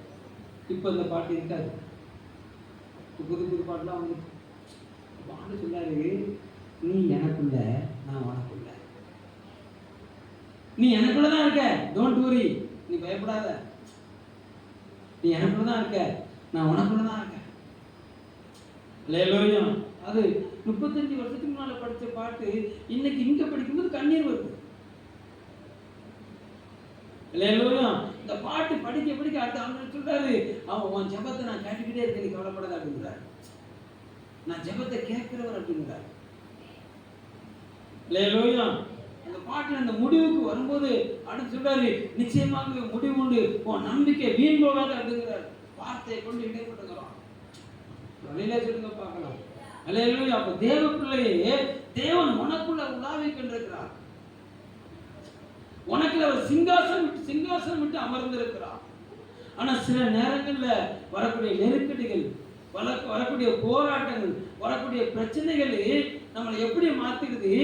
இப்போ இந்த பாட்டு இருக்காது. புது புது பாட்டுலாம் வந்து பாட்டு சொன்னாரு, நீ எனக்குள்ள நான் உனக்குள்ள, நீ எனக்குள்ள தான் இருக்க, டோன்ட் வரி, நீ பயப்படாத, நீ எனக்குள்ள தான் இருக்க, நான் உனக்குள்ள தான் இருக்கேன். அல்லேலூயா. அது 35 வருஷத்துக்கு முன்னால படித்த பாட்டு இன்னைக்கு இங்க படிக்கும்போது கண்ணீர் வருது. அல்லேலூயா. இந்த பாட்டு படிக்க படிக்க அடுத்த ஆண்டு சொல்றாரு, அவன் உன் ஜெபத்தை நான் கேட்டுக்கிட்டே இருக்கேன், நீ கவலைப்படாத அப்படிங்கிறார். நான் ஜெபத்தை கேட்கிறவர் அப்படிங்கிறார். அல்லேலூயா. அந்த பாட்டுல அந்த முடிவுக்கு வரும்போது அடுத்து சொல்றாரு, நிச்சயமாக முடிவு உண்டு, உன் நம்பிக்கை வீண் போகாது அப்படிங்கிறார். வார்த்தையை கொண்டு இடைப்பட்டுக்கிறோம். சொல்லுங்க பார்க்கலாம். அல்லேலூயா. அப்ப தேவ பிள்ளையே, தேவன் உனக்குள்ள உலாவிக் கொண்டிருக்கிறார். உனக்குள்ள ஒரு சிங்காசனம் விட்டு அமர்ந்திருக்கிறார். ஆனா சில நேரங்கள்ல வரக்கூடிய நெருக்கடிகள், வரக்கூடிய போராட்டங்கள், வரக்கூடிய பிரச்சனைகள் நம்மளை எப்படி மாத்திடுது?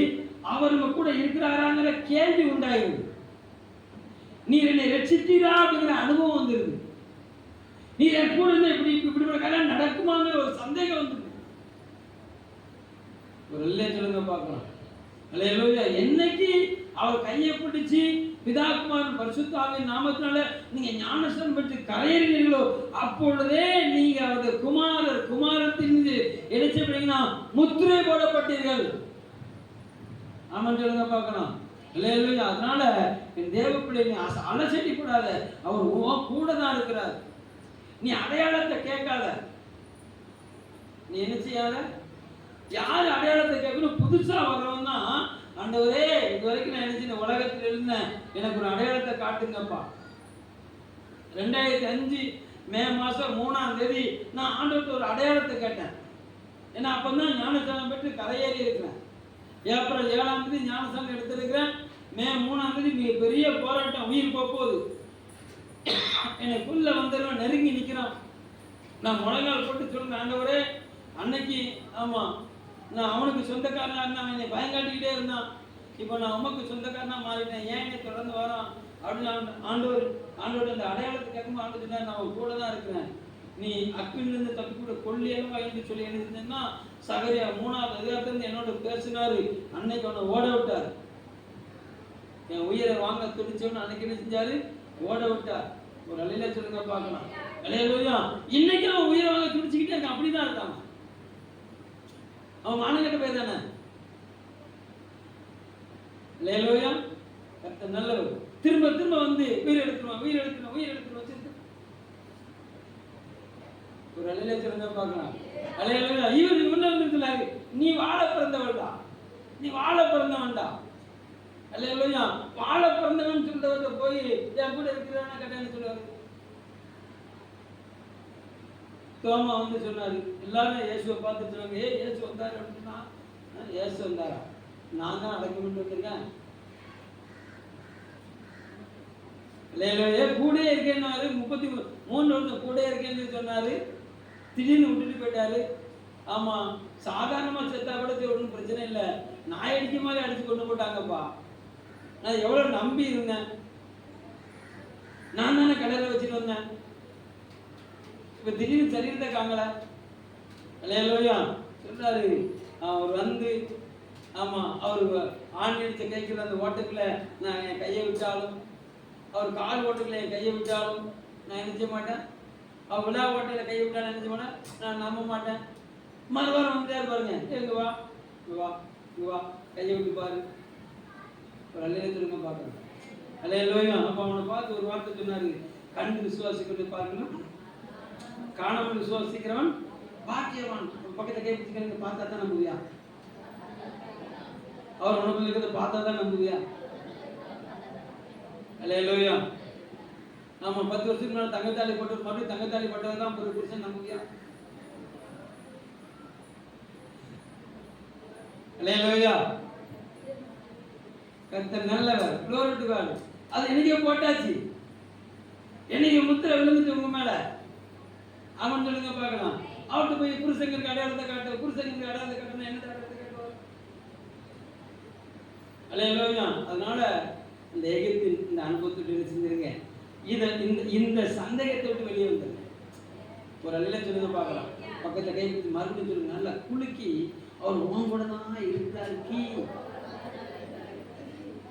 அவருங்க கூட இருக்கிறாராங்கிற கேள்வி உண்டாயிருது. நீர் என்னை ரட்சித்தீரா அப்படிங்கிற அனுபவம் வந்துருது. நீர் என் கூட இருந்தா இப்படி கல்யாணம் நடக்குமாங்கிற ஒரு சந்தேகம் வந்துருது. ஒரு இல்லையே சொல்லுங்க பார்க்கலாம். அல்லேலூயா. என்னைக்கு அவர் கையை பிடிச்சு பிதா குமாரன் பரிசுத்த ஆவியின் நாமத்தினால நீங்க ஞானஸ்நானம் பெற்று கரையேறினீர்களோ, அப்பொழுதே நீங்க அவருடைய குமாரத்தின் மீது என்ன செய்யப்படுறீங்கன்னா முத்திரை போடப்பட்டீர்கள். ஆமாம் சொல்லுங்க பார்க்கலாம். அல்லேலூயா. அதனால என் தேவ பிள்ளை, நீ அலசட்டி கூடாத. அவர் கூட தான் இருக்கிறார். நீ அடையாளத்தை கேட்காத. நீ என்ன செய்யாத? யார் அடையாளத்தை கேட்கணும்? புதுசா வர்றவன் தான், ஆண்டவரே இது வரைக்கும் நான் என்ன செய்ய உலகத்தில் இருந்தேன், எனக்கு ஒரு அடையாளத்தை காட்டுங்கப்பா. 2005 மே மாசம் 3ஆம் தேதி நான் ஆண்டவர்கிட்ட ஒரு அடையாளத்தை கேட்டேன். ஏன்னா அப்பதான் ஞானஸ்நானம் பெற்று கரையேறி இருக்கிறேன். ஏப்ரல் 7ஆம் தேதி ஞானஸ்நானம் எடுத்திருக்கிறேன். மே 3ஆம் தேதி மிக பெரிய போராட்டம், உயிர் போகுது. எனக்குள்ள வந்துடுவேன், நெருங்கி நிற்கிறான். நான் முழங்கால் போட்டு சொல்றேன், ஆண்டவரே அன்னைக்கு ஆமா நான் அவனுக்கு சொந்தக்காரனா இருந்தான், அவன் என்னை பயங்காட்டிக்கிட்டே இருந்தான். இப்போ நான் உமக்கு சொந்தக்காரனா மாறிட்டேன், ஏன் என்னை தொடர்ந்து வரான் அப்படின்னு ஆண்டவர் அந்த அடையாளத்தை கேட்கும்போது ஆண்டு சொன்னார், நான் கூட தான் இருக்கிறேன். நீ அக்கிலிருந்து தப்பி கூட கொல்லியல்வா என்று சொல்லி என்ன செஞ்சேன்னா, சகரியா 3ஆவது அதிகாரத்திலிருந்து என்னோட பேசினாரு. அன்னைக்கு அவனை ஓட விட்டார். என் உயிரை வாங்க துடிச்சவனு அன்னைக்கு என்ன செஞ்சாரு? ஓட விட்டார். ஒரு அலையில சொல்லுங்க பார்க்கலாம். அல்லேலூயா. இன்னைக்கு அவன் உயிரை வாங்க துடிச்சுக்கிட்டே இருக்கான். அப்படிதான் இருக்காங்க. அவன் மானங்கட்ட போய் தானே. அல்லேலூயா. கர்த்தர் நல்லவர். திரும்ப திரும்ப வந்து உயிர் எடுத்துருவான். ஒரு அலையில சொல்லுங்க பார்க்கலாம். அல்லேலூயா. இவர் முன்ன வந்துருக்கிறாரு, நீ வாழ பிறந்தவன்டா, அல்லேலூயா. வாழ பிறந்தவன் சொல்றவர்கிட்ட போய் என் கூட இருக்கிறானா கேட்டான்னு சொல்லுவாரு. தோமா வந்து சொன்னாரு, எல்லாரும் இயேசுவை பார்த்து சொன்னாங்க, இயேசு வந்தாரு அப்படின்னா, இயேசு வந்தாரா? நான் தான் அடக்கம் பண்ணி வந்திருக்கேன். கூட இருக்கேன்னு 33 வருஷம் கூட இருக்கேன்னு சொன்னாரு. திடீர்னு விட்டுட்டு போயிட்டாரு. ஆமா, சாதாரணமா செத்தா கூட ஒன்றும் பிரச்சனை இல்லை, நாய் அடிக்க மாதிரி அடிச்சு கொண்டு போட்டாங்கப்பா. நான் எவ்வளவு நம்பி இருந்தேன். நான் தானே கடையில வச்சுட்டு வந்தேன். இப்ப திடீர்னு சரீரத்தை காங்கல. அல்லேலூயா. சொல்றாரு, அவர் வந்து ஆமா அவர் ஆணி அடிச்ச கைக்குள்ள அந்த ஓட்டத்துல நான் என் கையை விட்டாலும், அவர் கால் ஓட்டத்துல என் கையை விட்டாலும் நான் என்ன செய்ய மாட்டேன். அவர் விழா ஓட்டையில கையை விட்டாலும் என்ன செய்ய மாட்டேன், நான் நம்ப மாட்டேன். மறுவாரம் வந்துட்டே பாருங்க, இங்க வா கையை விட்டு பாரு. ஒரு அல்லேலூயா சொல்லுங்க பார்க்கணும். அல்லேலூயா. அப்ப அவனை பார்த்து ஒரு வார்த்தை சொன்னாரு, கண்டு விசுவாசிக்கிறது பாருங்க, காணாமல் விசுவாசிக்கிறவன் பாக்கியவான். பக்கத்தை கை பிடிச்சிக்கிறத பார்த்தா தான் நம்புவியா? அவர் உனக்கு இருக்கிறத பார்த்தா தான் நம்புவியா? அல்லேலூயா. நம்ம 10 வருஷத்துக்கு முன்னாடி தங்கத்தாலி போட்டு மறுபடியும் தங்கத்தாலி போட்டது தான் ஒரு புருஷன் நம்புவியா? அல்லேலூயா. கர்த்தர் நல்லவர். glory to God. அது என்னைக்கே போட்டாச்சு. என்னைக்கு முத்திரை விழுந்துட்டு உங்க மேல. அவன் சொல்லுங்க பார்க்கலாம். அவர்கிட்ட போய் புருஷங்களுக்கு அடையாளத்தை காட்டணும். என்ன அடையாளத்தை காட்டுவார்? அல்லேலூயா. அதனால இந்த எகிப்தின் இந்த அனுபவத்தை செஞ்சிருங்க. இந்த சந்தேகத்தை விட்டு வெளியே வந்துருங்க. ஒரு அல்ல சொல்லுங்க பார்க்கலாம். பக்கத்துல கை பிடிச்சி மறுபடியும் சொல்லுங்க, நல்லா குலுக்கி அவர் உன் கூட தான் இருக்கிறாரு. கீ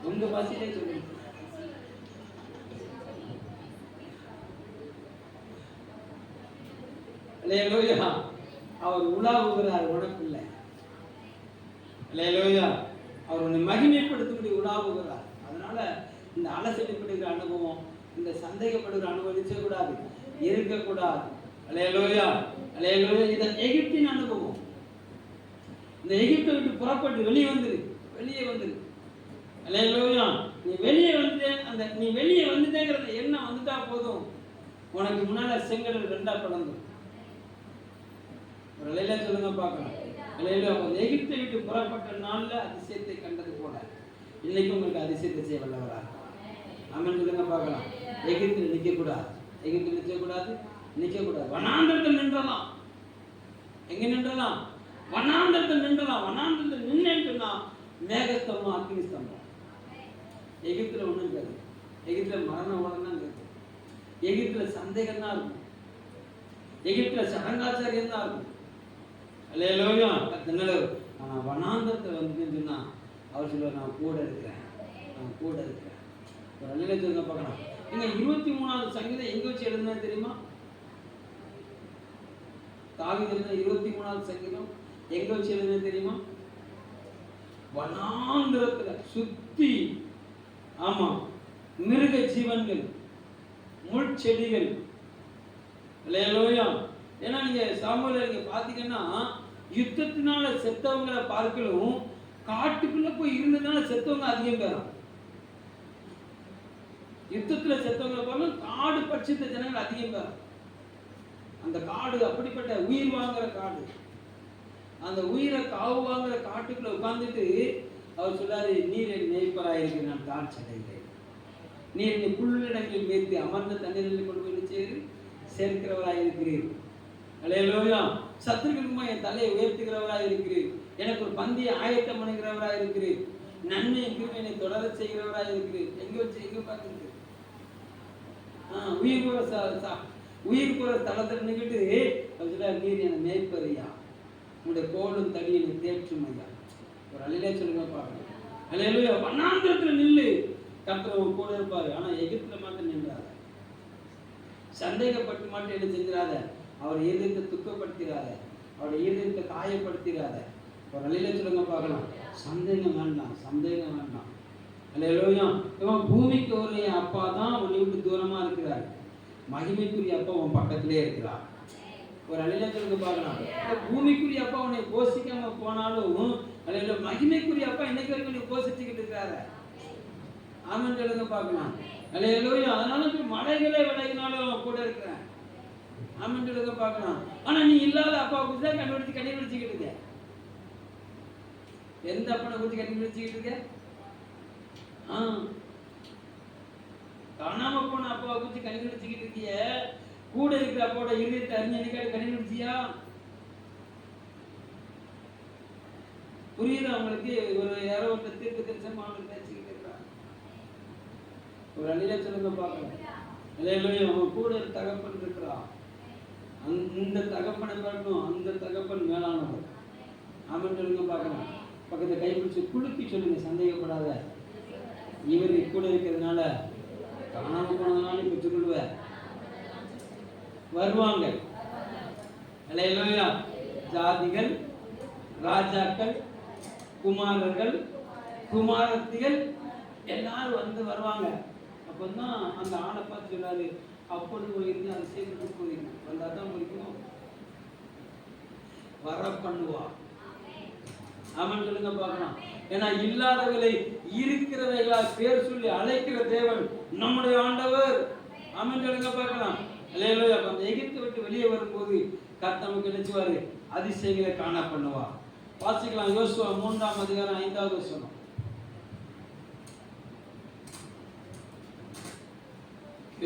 உங்க பாசிலே சொல்லுங்க. அல்லேலூயா. அவர் உலாவுகிறார் உனக்குள்ள. அல்லேலூயா. அவர் உன்னை மகிமைப்படுத்தும்படி உலாவுகிறார். அதனால இந்த அலசடிப்படுகிற அனுபவம், இந்த சந்தேகப்படுகிற அனுபவம் நிச்சயக்கூடாது, இருக்கக்கூடாது. அல்லேலூயா. அல்லேலூயா. இது எகிப்தின் அனுபவம். இந்த எகிப்தை விட்டு புறப்பட்டு வெளியே வந்துரு. அல்லேலூயா. நீ வெளியே வந்துட்டேங்கிறத எண்ணம் வந்துட்டா போதும், உனக்கு முன்னால செங்கடல் 2ஆ பிளந்துரும். ஒரு அலையில சொல்லுங்க பார்க்கலாம். எகிப்தை விட்டு புறப்பட்ட நாள்ல அதிசயத்தை கண்டது போல இன்னைக்கு உங்களுக்கு அதிசயத்தை செய்ய வல்லவரா. ஆமென் சொல்லுங்க பார்க்கலாம். எகிப்தில் நிற்க கூடாது, எகிப்தில் நிற்க கூடாது. வனாந்தரத்தில் நின்றலாம். எங்க நின்றலாம்? வனாந்தரத்தில் நின்றலாம். வனாந்தரத்தில் நின்றுன்னா மேகஸ்தம்பம், அக்னி ஸ்தம்பம். எகிப்துல ஒண்ணும் இருக்காது. எகிப்துல மரண ஓடம் தான் இருக்கு. எகிப்துல சந்தேகம் தான் இருக்கும். எகிப்துல சடங்காச்சாரியம் தான் இருக்கும். அல்லேலூயா. ஆனா வனாந்தரத்தில் வந்து சொன்னா அவர் சொல்லுவார், நான் கூட இருக்கிறேன், நான் கூட இருக்கிறேன். ஒரு அல்லேலூயா சொல்லுங்க பார்க்கலாம். நீங்க 23வது சங்கீதம் எங்க வச்சு எழுதுனா தெரியுமா? தாவீது எழுதின 23வது சங்கீதம் எங்க வச்சு எழுதுனா தெரியுமா? வனாந்தரத்துல சுத்தி, ஆமா, மிருக ஜீவன்கள், முள் செடிகள். அல்லேலூயா. ஏன்னா நீங்க சாமுவேலை நீங்க பாத்தீங்கன்னா யுத்தத்தினால செத்தவங்களை பார்க்கலும் காட்டுக்குள்ள போய் இருந்ததுனால செத்தவங்க அதிகம் பேரும். யுத்தத்துல செத்தவங்களை பார்க்கலும் காடு பட்சித்த ஜனங்கள் அதிகம் பேரும். அந்த காடு அப்படிப்பட்ட உயிர் வாங்குற காடு. அந்த உயிரை காவு வாங்குற காட்டுக்குள்ள உட்கார்ந்துட்டு அவர் சொல்றாரு, நீர் என் மேய்ப்பராயிருக்கிறேன், நான் தாழ்ச்சி அடைகிறேன். நீர் என்னை புல்லிடங்களில் மேய்த்து அமர்ந்த தண்ணீரில் கொண்டு போய் சேர்க்கிறவராயிருக்கிறீர். அல்லேலூயா. சத்துருக்குமா என் தலையை உயர்த்துகிறவராக இருக்கிறீர். எனக்கு ஒரு பந்தியை ஆயத்தம் பண்ணுகிறவராக இருக்கிறீர். நன்மை எங்கிருந்து என்னை தொடர செய்கிறவராக இருக்கிறீர். எங்க பார்த்துருக்கு உயிர் போற தளத்தில் நின்றுட்டு நீர் என மேய்ப்பறியா, உங்களுடைய கோலும் தடி என்னை தேற்றும் ஐயா. ஒரு அல்லேலூயா சொல்லுங்க பார்க்கலாம். அல்லேலூயா. வனாந்தரத்துல நில்லு, கர்த்தர் கூட இருப்பாரு. ஆனா எகிப்துல மாத்திரம் நின்றாத, சந்தேகப்பட்டு மாட்டேன் என்ன செஞ்சிடாத, அவரை இதயத்தை துக்கப்படுத்திடாத, அவருடைய இதயத்தை காயப்படுத்திடாத. ஒரு அல்லேலூயா சொல்லுங்க பார்க்கலாம். சந்தேகம் வேண்டாம், சந்தேகம் வேண்டாம். அல்லேலூயா. இவன் பூமிக்கு ஒரு அப்பா தான் உன்னை விட்டு தூரமா இருக்கிறார், மகிமைக்குரிய அப்பா உன் பக்கத்திலே இருக்கிறார். ஒரு அல்லேலூயா சொல்லுங்க பார்க்கலாம். பூமிக்குரிய அப்பா உன்னை போஷிக்காம போனாலும் அல்லேலூயா மகிமைக்குரிய அப்பா இன்னைக்கு வரைக்கும் நீ போஷிச்சுக்கிட்டு இருக்கிறாரு. ஆமென் சொல்லுங்க பார்க்கலாம். அல்லேலூயா. அதனால மலைகளே விலகினாலும் கூட இருக்கிறேன். ஆமென் சொல்லுங்க பார்க்கலாம். ஆனா நீ இல்லாத அப்பா குறித்து தான் கண்டுபிடிச்சுக்கிட்டு இருக்க. எந்த அப்பனை குறித்து கண்டுபிடிச்சுக்கிட்டு இருக்க? காணாம போன அப்பாவை குறித்து கண்டுபிடிச்சுக்கிட்டு இருக்கிய. கூட இருக்கிற அப்பாவோட இருதயத்தை அறிஞர் கண்டுபிடிச்சியா? புரியுது அவங்களுக்கு? ஒரு யாரோ ஒரு தீர்க்க தரிசனம் அவங்களுக்கு பேசிக்கிட்டு இருக்கிறார். ஒரு அல்லேலூயா சொல்லுங்க பார்க்கலாம். அல்லேலூயா. அவன் கூட ஒரு தகப்பன் இருக்கிறான். அந்த தகப்பனை பார்க்கணும், அந்த தகப்பன் மேலானவர். ஆமென் சொல்லுங்க பார்க்கலாம். பக்கத்தை கைப்பிடிச்சு குலுக்கி சொல்லுங்க, சந்தேகப்படாத. இவர் கூட இருக்கிறதுனால காணாம போனதுனால பெற்றுக்கொள்வ வருவாங்க. அல்லேலூயா. ஜாதிகள், ராஜாக்கள், குமாரர்கள், குமாரத்திகள் எல்லாரும் வந்து வருவாங்க. அப்பதான் அந்த ஆணை பார்த்து சொல்லாரு, அப்பொழுது போயிருந்து அதை சேர்ந்து போயிருக்கு வந்தா தான் முடிக்கும், வர பண்ணுவா. ஆமென் சொல்லுங்க பார்க்கலாம். ஏன்னா இல்லாதவர்களை இருக்கிறவைகளா பேர் சொல்லி அழைக்கிற தேவன் நம்முடைய ஆண்டவர். ஆமென் சொல்லுங்க பார்க்கலாம். அல்லேலூயா. அந்த எகிப்தை விட்டு வெளியே வரும்போது கர்த்தர் நமக்கு நினைச்சுவாரு, அதிசயங்களை காண பண்ணுவா. வாசிக்கலாம். யோசுவா 3ஆம் அதிகாரம் 5வது வசனம்.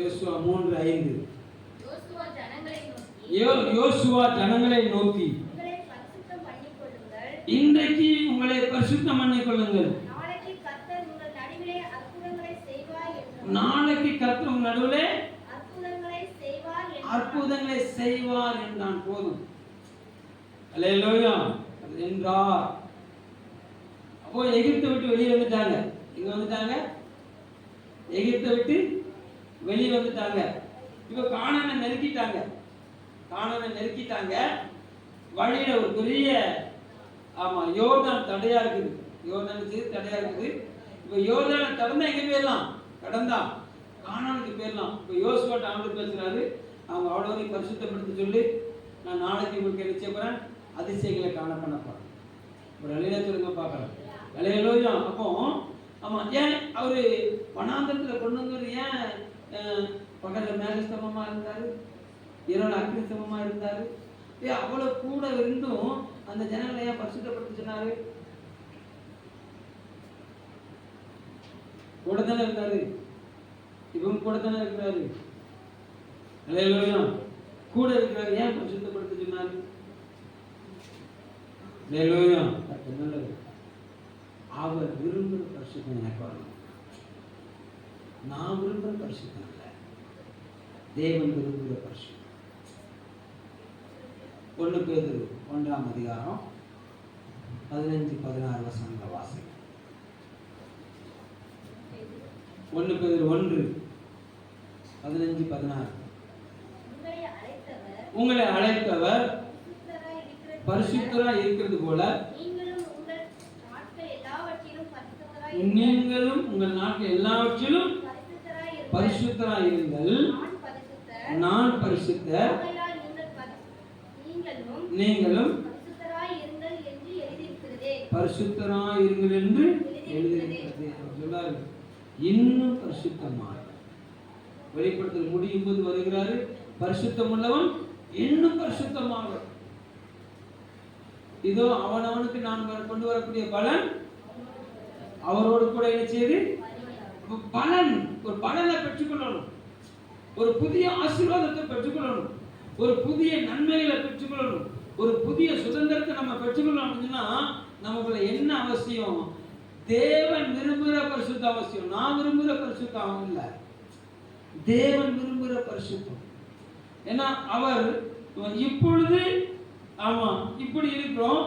யோசுவா 3:5. யோசுவா ஜனங்களை நோக்கி இன்றைக்கு உங்களை பரிசுத்தம் பண்ணிக் கொள்ளுங்கள், நாளைக்கு கர்த்தர் உங்கள் நடுவிலே அற்புதங்களை செய்வார் என்றான். போதும். அல்லேலூயா என்றார். அப்போ எகிப்தை விட்டு வெளியே வந்துட்டாங்க. இங்க வந்துட்டாங்க, எகிப்தை விட்டு வெளியே வந்துட்டாங்க. இப்ப கானானை நெருக்கிட்டாங்க. வழியில ஒரு பெரிய யோர்தான் தடையா இருக்குது. இப்ப யோர்தானை கடந்தா எங்க போயிடலாம்? கடந்தா கானானுக்கு போயிடலாம். இப்ப யோசுவாட்ட ஆண்டு பேசுறாரு, அவங்க அவ்வளவு பரிசுத்தப்படுத்தி சொல்லி, நான் நாளைக்கு உங்களுக்கு என்ன செய்ய போறேன், அதிசயங்களை காண பண்ண போறேன். ஒரு அல்லேலூயா சொல்லுங்க பார்க்கலாம். அல்லேலூயா. அப்போ ஏன் அவரு வனாந்தரத்துல கொண்டு வந்தவர்? ஏன் பகல்ல மேகஸ்தம்பமா இருந்தாரு, இரவுல அக்னி ஸ்தம்பமா இருந்தாரு? அவ்வளவு கூட இருந்தும் அந்த ஜனங்களை ஏன் பரிசுத்தப்படுத்த சொன்னாரு? கூட தானே இருந்தாரு, இவங்க கூட தானே இருக்கிறாரு. அல்லேலூயா. கூட இருக்கிறாரு, ஏன் பரிசுத்தப்படுத்த சொன்னாரு? அல்லேலூயா. அவர் விரும்புகிற பரிசுத்தம் எனக்கு வரணும். நான் விரும்புகிற பரிசுத்தம் இல்லை, தேவன் விரும்புகிற பரிசுத்தம். 1 பேதுரு 1ஆம் அதிகாரம் 15-16 வசனங்கள் வாசிங்க. 1 பேதுரு 1:15-16. உங்களை அழைத்தவர் பரிசுத்தராய் இருக்கிறது போல நீங்களும் உங்கள் நாட்கள் எல்லாவற்றிலும் பரிசுத்தராய் இருங்கள். நான் பரிசுத்தர், நீங்களும் பரிசுத்தராய் இருங்கள் என்று எழுதியிருக்கிறது. சொல்லாரு, இன்னும் பரிசுத்தமாக வெளிப்படுத்தல் முடியும் போது வருகிறாரு, பரிசுத்தம் உள்ளவன் இன்னும் பரிசுத்தமாக. இதோ அவனவனுக்கு நான் கொண்டு வரக்கூடிய பலன் அவரோடு கூட என்ன செய்து பலன், ஒரு பலனை பெற்றுக்கொள்ளணும், ஒரு புதிய ஆசீர்வாதத்தை பெற்றுக்கொள்ளணும், ஒரு புதிய நன்மைகளை பெற்றுக்கொள்ளணும், ஒரு புதிய சுதந்திரத்தை நம்ம பெற்றுக்கொள்ளணும்னா நமக்குள்ள என்ன அவசியம்? தேவன் விரும்புகிற பரிசுத்தம் அவசியம். நான் விரும்புகிற பரிசுத்தம் இல்லை, தேவன் விரும்புகிற பரிசுத்தம். ஏன்னா அவர் இப்பொழுது ஆமா இப்படி இருக்கிறோம்,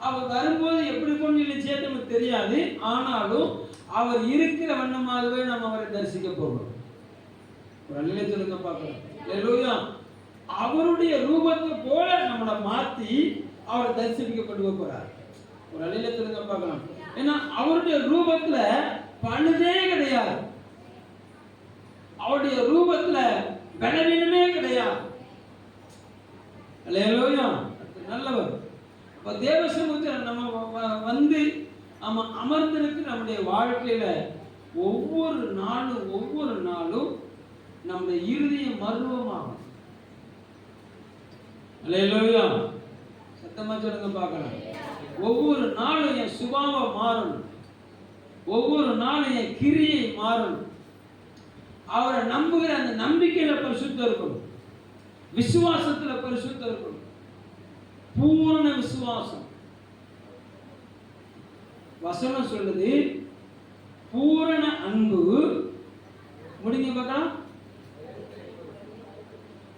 அவர் வரும்போது எப்படி கொஞ்சம் சேர்த்து நமக்கு தெரியாது. ஆனாலும் அவர் இருக்கிற வண்ணமாகவே நம்ம அவரை தரிசிக்க போகிறோம். ஒரு அல்லேலூயா சொல்லுங்க பார்க்கலாம். அல்லேலூயா. அவருடைய ரூபத்தை போல நம்மளை மாற்றி அவரை தரிசிக்கப்பட்டு போறார். ஒரு அல்லேலூயா சொல்லுங்க பார்க்கலாம். ஏன்னா அவருடைய ரூபத்துல பழுதே கிடையாது, அவருடைய ரூபத்துல பலவீனமே கிடையாது. அல்லேலூயா. நல்லவர். இப்ப தேவ சமூகத்தில் நம்ம வந்து நம்ம அமர்ந்திருக்கு. நம்முடைய வாழ்க்கையில ஒவ்வொரு நாளும் நம்முடைய இருதயம் மர்வமாகும். அல்லேலூயா. சத்தமா சொல்லுங்க பார்க்கலாம். ஒவ்வொரு நாளும் என் சுபாவம் மாறணும், ஒவ்வொரு நாளும் என் கிரியை மாறணும். அவரை நம்புகிற அந்த நம்பிக்கையில பரிசுத்தம் இருக்கணும், விசுவாசத்துல பரிசுத்தம் இருக்கணும், பூரண விசுவாசம். வசனம் சொல்லுது பூரண அன்பு. முடிங்க பார்க்கலாம்.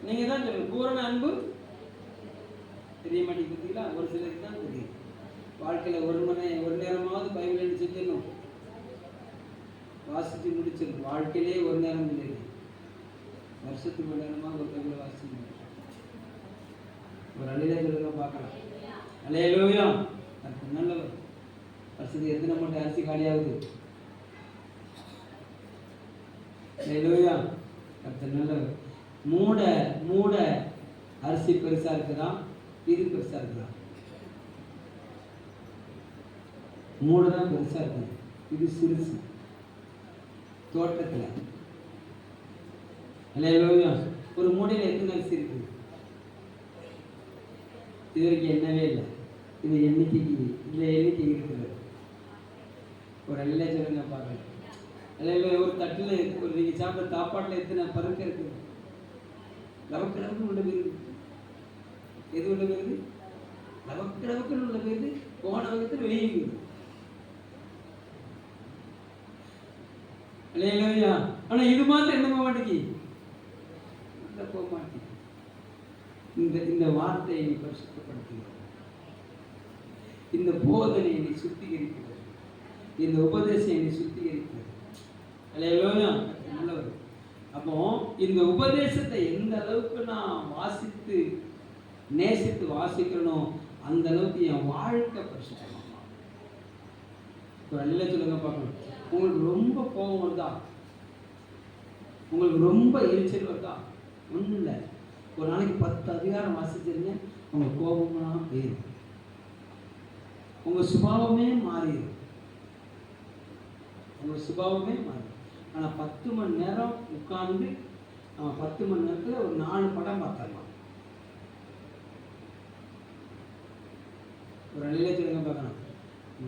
நீங்க தான் சொல்லுங்க, பூரண அன்பு தெரிய மாட்டேங்குதுங்களா? ஒரு சிலருக்கு தான் தெரியும். வாழ்க்கையில ஒரு நேரமாவது பைபிள் செஞ்சிடணும், வாசிச்சு முடிச்சிடும். வாழ்க்கையிலே ஒரு நேரம் இல்லை, வருஷத்துக்கு ஒரு நேரமாக ஒரு பைபிளை வாசிச்சு ஒரு அல்லேலூயா பார்க்கலாம். அல்லேலூயா. அதுக்கு நல்லவர். வருஷத்துக்கு எத்தனை மூட்டை அரிசி காலியாகுது? அல்லேலூயா. அதுக்கு நல்லவர். மூட அரிசி பெருசா இருக்குதா, இது பெருசா இருக்குதா? மூட தான் பெருசா இருக்குது, இது சிறுசு தோட்டத்தில். அல்லேலூயா. ஒரு மூடையில் எத்தனை அரிசி இருக்குது? இது வரைக்கும் எண்ணவே இல்லை. இது எண்ணிக்கைக்கு இல்லை, எண்ணிக்கை இருக்குது. ஒரு அல்ல சொல்லுங்க பார்க்கலாம். அல்ல ஒரு தட்டில் ஒரு நீங்கள் சாப்பிட்ற சாப்பாட்டில் எத்தனை பருக்க இருக்குது? லவக்கு உள்ள போயிருது. எது உள்ள போயிருது? லவக்குன்னு உள்ள போயிருது. போன வகத்தில் வெளியே போயிருது. அல்லேலூயா. ஆனால் இது மாத்திரம் என்ன போக மாட்டேங்குது, போக மாட்டேங்குது. இந்த வார்த்தையை நீ பரிசுத்தப்படுத்துகிறது, இந்த போதனை நீ சுத்திகரிக்கிறது, இந்த உபதேசம் நீ சுத்திகரிக்கிறது. அல்லேலூயா. நல்லவர். அப்போ இந்த உபதேசத்தை எந்த அளவுக்கு நான் வாசித்து நேசித்து வாசிக்கிறனோ அந்த அளவுக்கு என் வாழ்க்கை பரிசுத்தமாக. ஒரு அல்ல சொல்லுங்க பார்க்கணும். உங்களுக்கு ரொம்ப கோபம் வருதா, உங்களுக்கு ரொம்ப எரிச்சல் வருதா? ஒன்றும் இல்லை, ஒரு நாளைக்கு 10 அதிகாரம் வாசிச்சிருங்க, உங்கள் கோபம்லாம் போயிடும், உங்கள் சுபாவமே மாறிடும், உங்கள் சுபாவமே மாறிடும். ஆனால் 10 மணி நேரம் உட்கார்ந்து நம்ம 10 மணி நேரத்தில் ஒரு 4 படம் பார்த்துடலாம். ஒரு நிலையில சொல்லுங்க பார்க்கலாம்.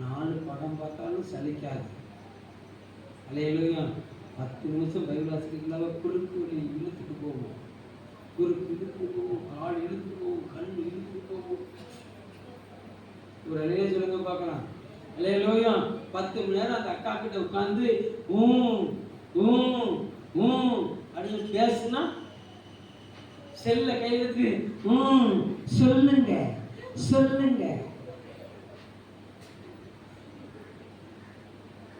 4 படம் பார்த்தாலும் சலிக்காது. அல்லேலூயா. 10 நிமிஷம் பைபிள் வாசிக்கிறதுனால குறுக்கு வழி இழுத்துட்டு போகும், குறுக்கு இழுத்துட்டு போகும், கால் இழுத்துட்டு போகும், கண் இழுத்துட்டு போகும். ஒரு நிலையில சொல்லுங்க பார்க்கலாம். அல்லேலூயா. 10 மணி நேரம் அந்த அக்கா கிட்ட உட்காந்து அப்படின்னு பேசுனா செல்ல கையில் இருக்கு, சொல்லுங்க சொல்லுங்க.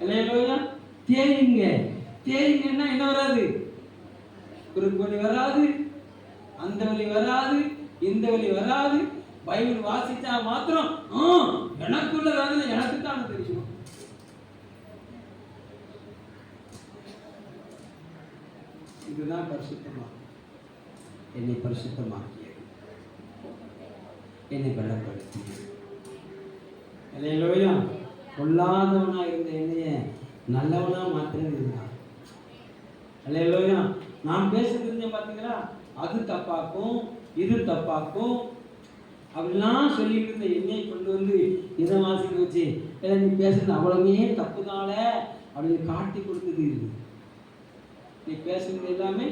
அல்லேலூயா. தேயுங்க தேயுங்கன்னா என்ன வராது? குறுக்கு வழி வராது, அந்த வழி வராது, இந்த வழி வராது. பைபிள் வாசிச்சா மாத்திரம் எனக்குள்ள வேதனை எனக்கு தான் தெரியும். இதுதான் பரிசுத்தமா என்னை பரிசுத்தமாக்கியது, என்னை பலப்படுத்தியது. அல்லேலூயா. கொல்லாதவனா இருந்த என்னைய நல்லவனா மாத்திரம் இருந்தான். அல்லேலூயா. நான் பேச தெரிஞ்ச பார்த்தீங்களா, அது தப்பாக்கும் இது தப்பாக்கும் அப்படிலாம் சொல்லிட்டு இருந்த என்னை கொண்டு வந்து இதை வாசிக்க வச்சு நீ பேசுறது அவ்வளவுமே தப்புதால அப்படின்னு காட்டி கொடுத்தது. நீ பேசுறது எல்லாமே